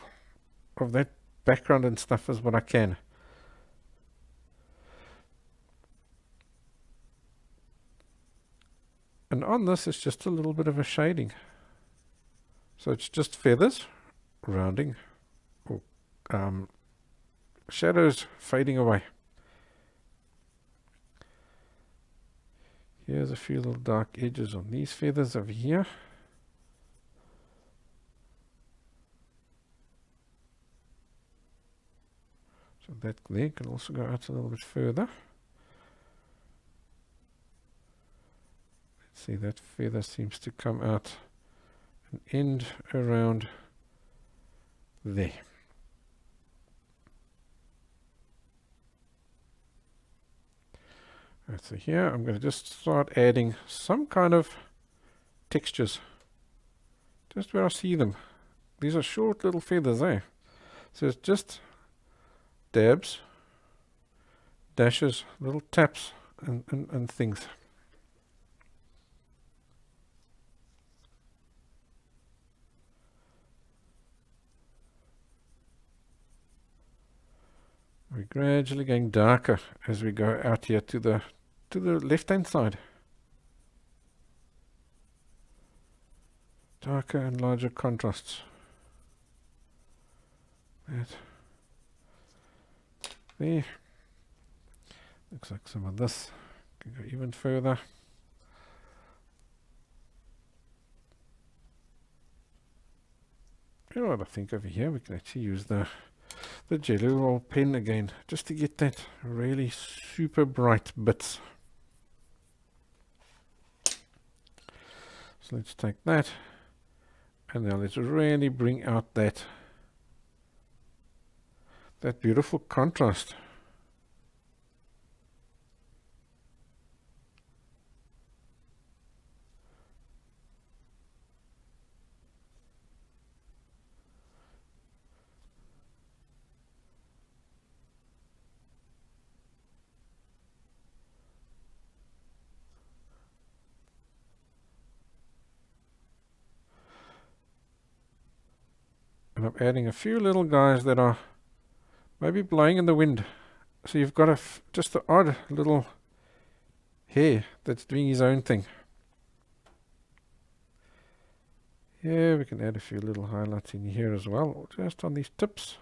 of that background and stuff as what I can. And on this it's just a little bit of a shading. So it's just feathers, rounding, or shadows fading away. Here's a few little dark edges on these feathers over here. So that there can also go out a little bit further. Let's see, that feather seems to come out and end around there. Right, so here I'm going to just start adding some kind of textures just where I see them. These are short little feathers, eh? So it's just dabs, dashes, little taps and things. We're gradually getting darker as we go out here to the left-hand side. Darker and larger contrasts. that there. Looks like some of this can go even further. You know what I think over here? We can actually use the jelly roll pen again, just to get that really super bright bits. So let's take that, and now let's really bring out that beautiful contrast. And I'm adding a few little guys that are maybe blowing in the wind. So you've got just the odd little hair that's doing his own thing. Yeah, we can add a few little highlights in here as well, just on these tips.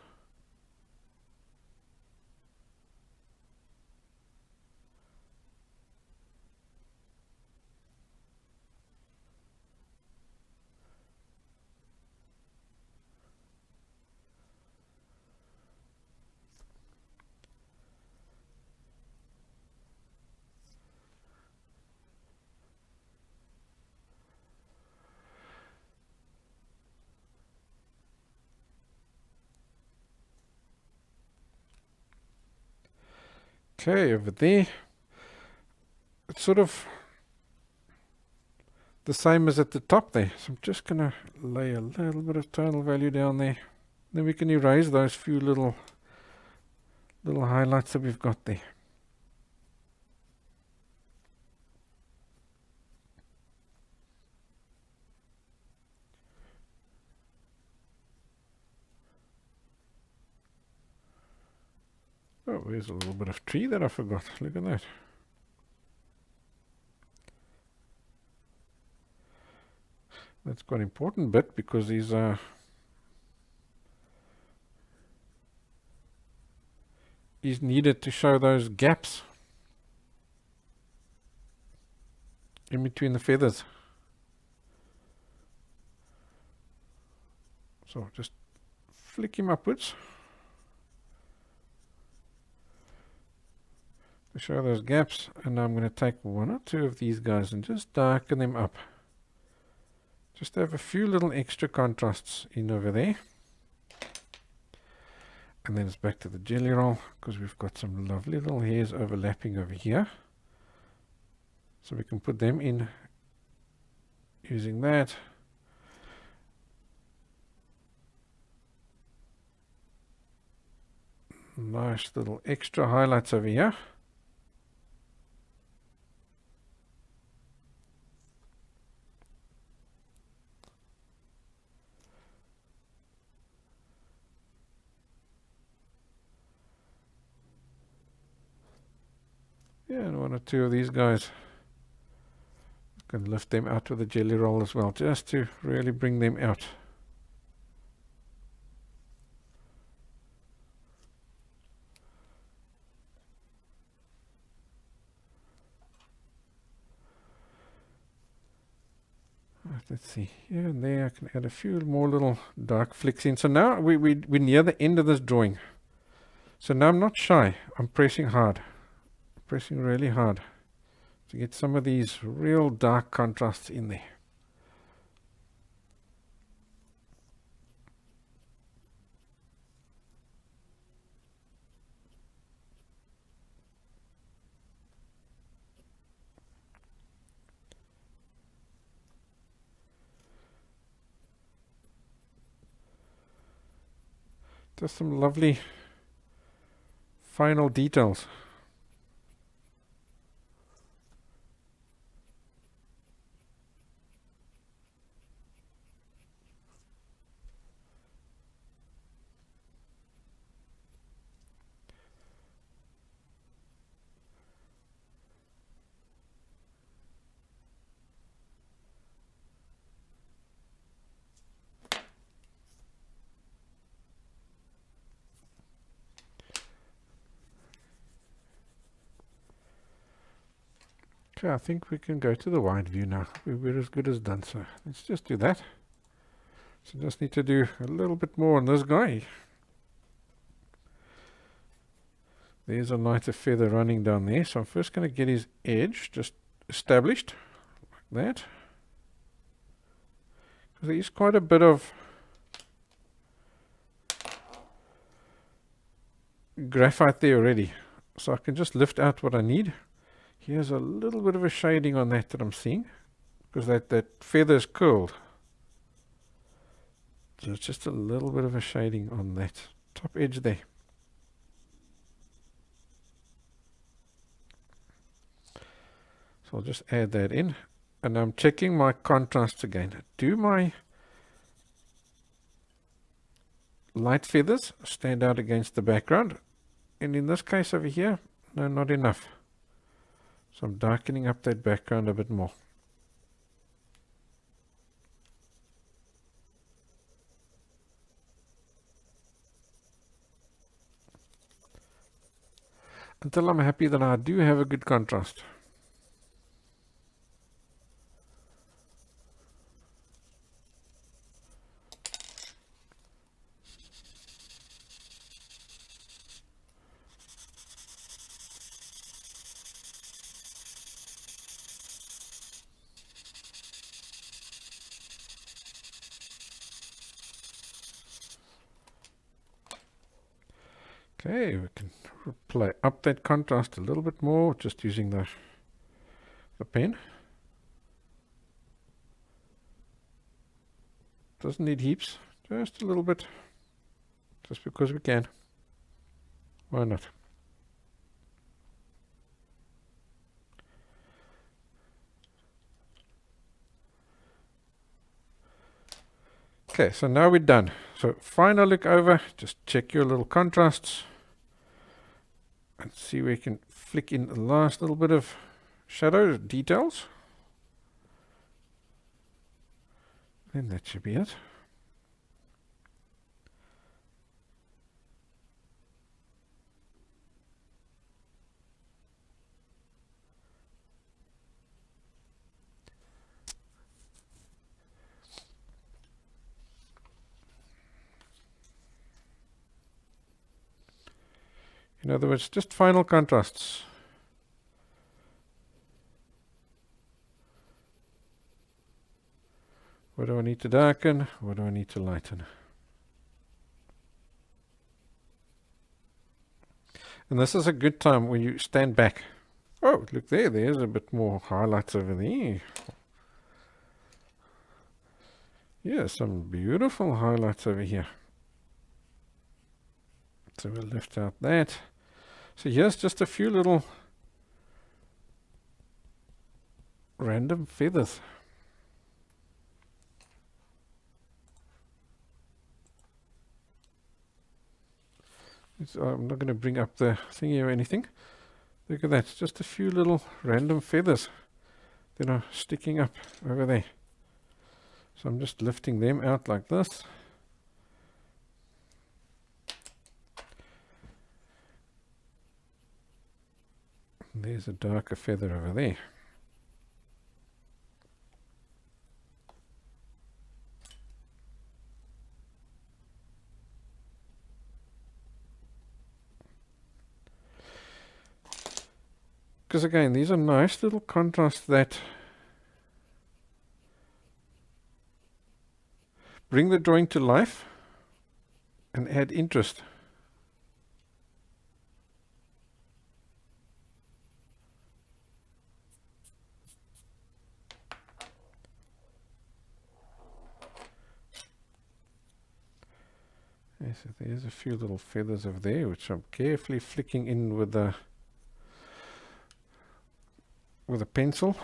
Okay, over there, it's sort of the same as at the top there. So I'm just going to lay a little bit of tonal value down there. Then we can erase those few little highlights that we've got there. Oh, there's a little bit of tree that I forgot. Look at that. That's quite an important bit because he's needed to show those gaps in between the feathers. So just flick him upwards to show those gaps, and now I'm going to take one or two of these guys and just darken them up. Just have a few little extra contrasts in over there. And then it's back to the jelly roll, because we've got some lovely little hairs overlapping over here. So we can put them in using that. Nice little extra highlights over here. Yeah, and one or two of these guys. Can lift them out with the jelly roll as well, just to really bring them out. Right, let's see, here and there I can add a few more little dark flicks in. So now we're near the end of this drawing. So now I'm not shy, I'm pressing hard. Pressing really hard to get some of these real dark contrasts in there. Just some lovely final details. Okay, I think we can go to the wide view now. We're as good as done, so let's just do that. So just need to do a little bit more on this guy. There's a lighter feather running down there, so I'm first going to get his edge just established, like that. Because there is quite a bit of graphite there already, so I can just lift out what I need. Here's a little bit of a shading on that I'm seeing, because that feather is curled. So it's just a little bit of a shading on that top edge there. So I'll just add that in, and I'm checking my contrasts again. Do my light feathers stand out against the background? And in this case over here, no, not enough. So I'm darkening up that background a bit more. Until I'm happy that I do have a good contrast. Okay, we can play up that contrast a little bit more, just using the pen. Doesn't need heaps, just a little bit, just because we can. Why not? Okay, so now we're done. So final look over, just check your little contrasts and see where you can flick in the last little bit of shadow details. Then that should be it. In other words, just final contrasts. What do I need to darken? What do I need to lighten? And this is a good time when you stand back. Oh, look there, there's a bit more highlights over there. Yeah, some beautiful highlights over here. So we'll lift out that. So here's just a few little random feathers. I'm not going to bring up the thingy or anything. Look at that, it's just a few little random feathers that are sticking up over there. So I'm just lifting them out like this. And there's a darker feather over there. Because again, these are nice little contrasts that bring the drawing to life and add interest. Okay, so there's a few little feathers over there, which I'm carefully flicking in with a pencil.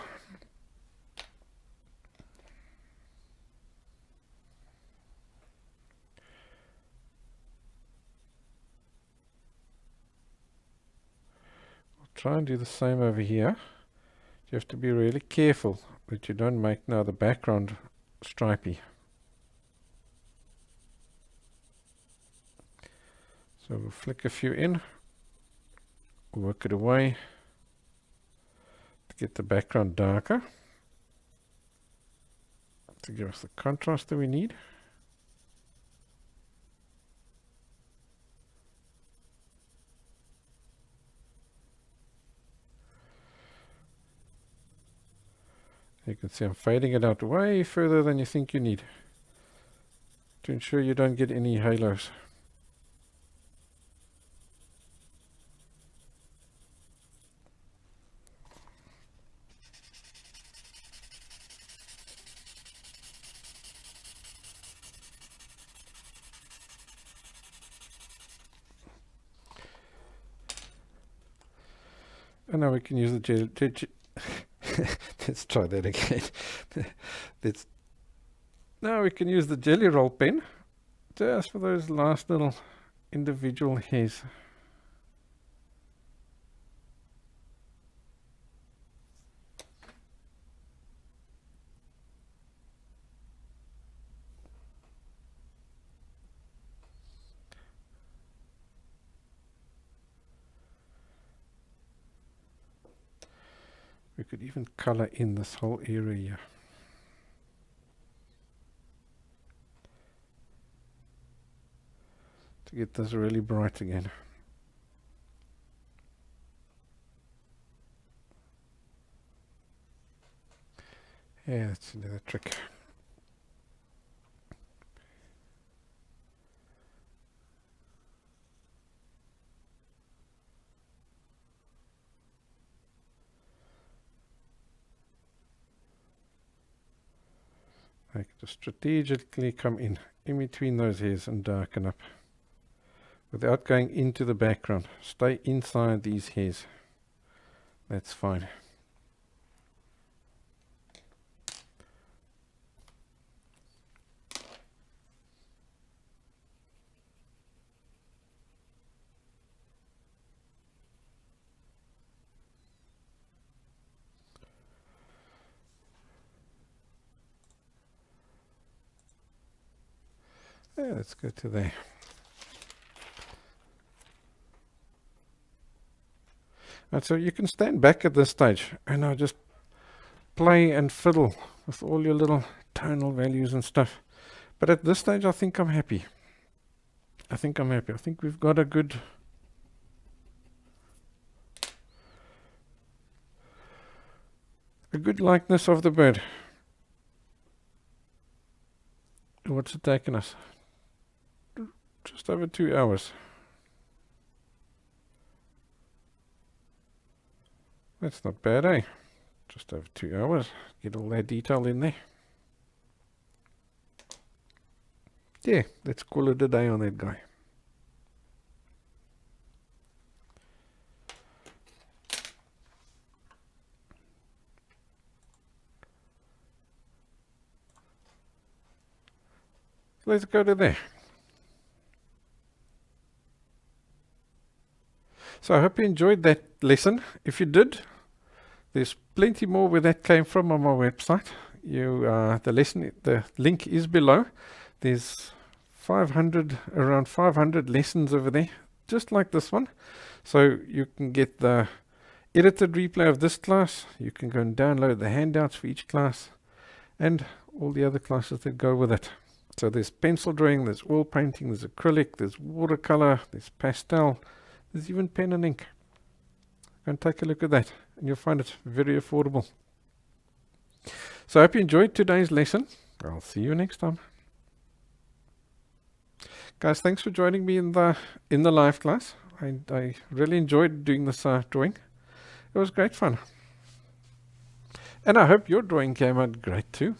I'll try and do the same over here. You have to be really careful that you don't make now the background stripy. So we'll flick a few in, work it away. get the background darker to give us the contrast that we need. You can see I'm fading it out way further than you think you need to ensure you don't get any halos. And now we can use the gel. Let's try that again. Now we can use the jelly roll pen just for those last little individual hairs. We could even color in this whole area here. To get this really bright again. Yeah, that's another trick. I can just strategically come in between those hairs and darken up without going into the background. Stay inside these hairs. That's fine. Yeah, let's go to there. And so you can stand back at this stage and now just play and fiddle with all your little tonal values and stuff. But at this stage, I think I'm happy. I think we've got a good likeness of the bird. What's it taken us? Just over 2 hours. That's not bad, eh? Just over 2 hours. Get all that detail in there. Yeah, let's call it a day on that guy. Let's go to there. So I hope you enjoyed that lesson. If you did, there's plenty more where that came from on my website. The link is below. There's around 500 lessons over there, just like this one. So you can get the edited replay of this class. You can go and download the handouts for each class and all the other classes that go with it. So there's pencil drawing, there's oil painting, there's acrylic, there's watercolor, there's pastel, there's even pen and ink. Go and take a look at that and you'll find it very affordable. So I hope you enjoyed today's lesson. I'll see you next time. Guys, thanks for joining me in the live class. I really enjoyed doing this drawing. It was great fun. And I hope your drawing came out great too.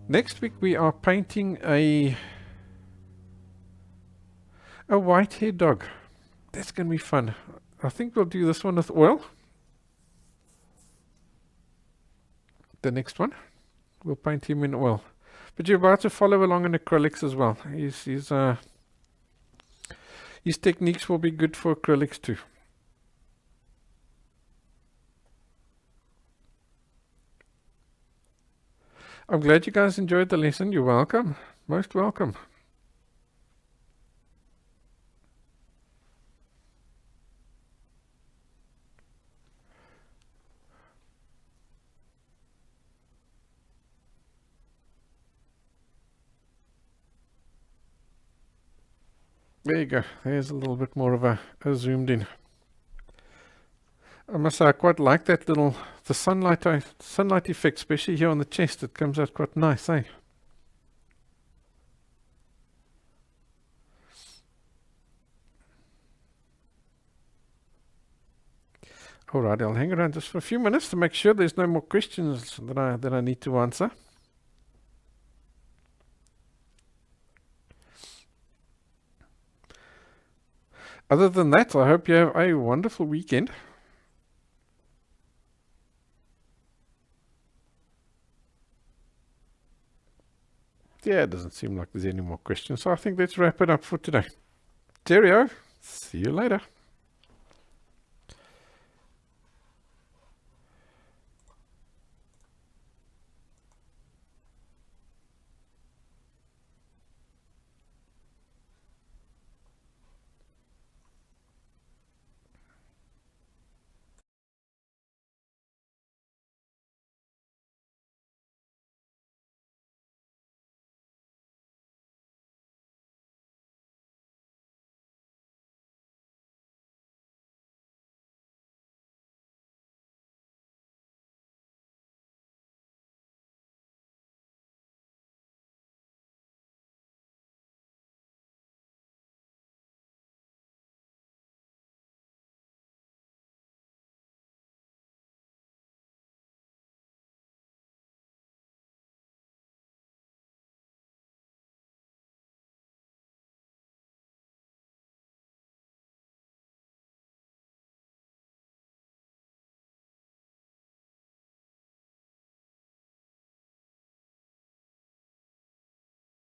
Next week we are painting a white-haired dog. That's going to be fun. I think we'll do this one with oil. The next one, we'll paint him in oil. But you're about to follow along in acrylics as well. His techniques will be good for acrylics too. I'm glad you guys enjoyed the lesson. You're welcome. Most welcome. There you go. There's a little bit more of a zoomed in. I must say I quite like that little, the sunlight effect, especially here on the chest. It comes out quite nice, eh? Alright, I'll hang around just for a few minutes to make sure there's no more questions that I need to answer. Other than that, I hope you have a wonderful weekend. Yeah, it doesn't seem like there's any more questions, so I think let's wrap it up for today. Cheerio. See you later.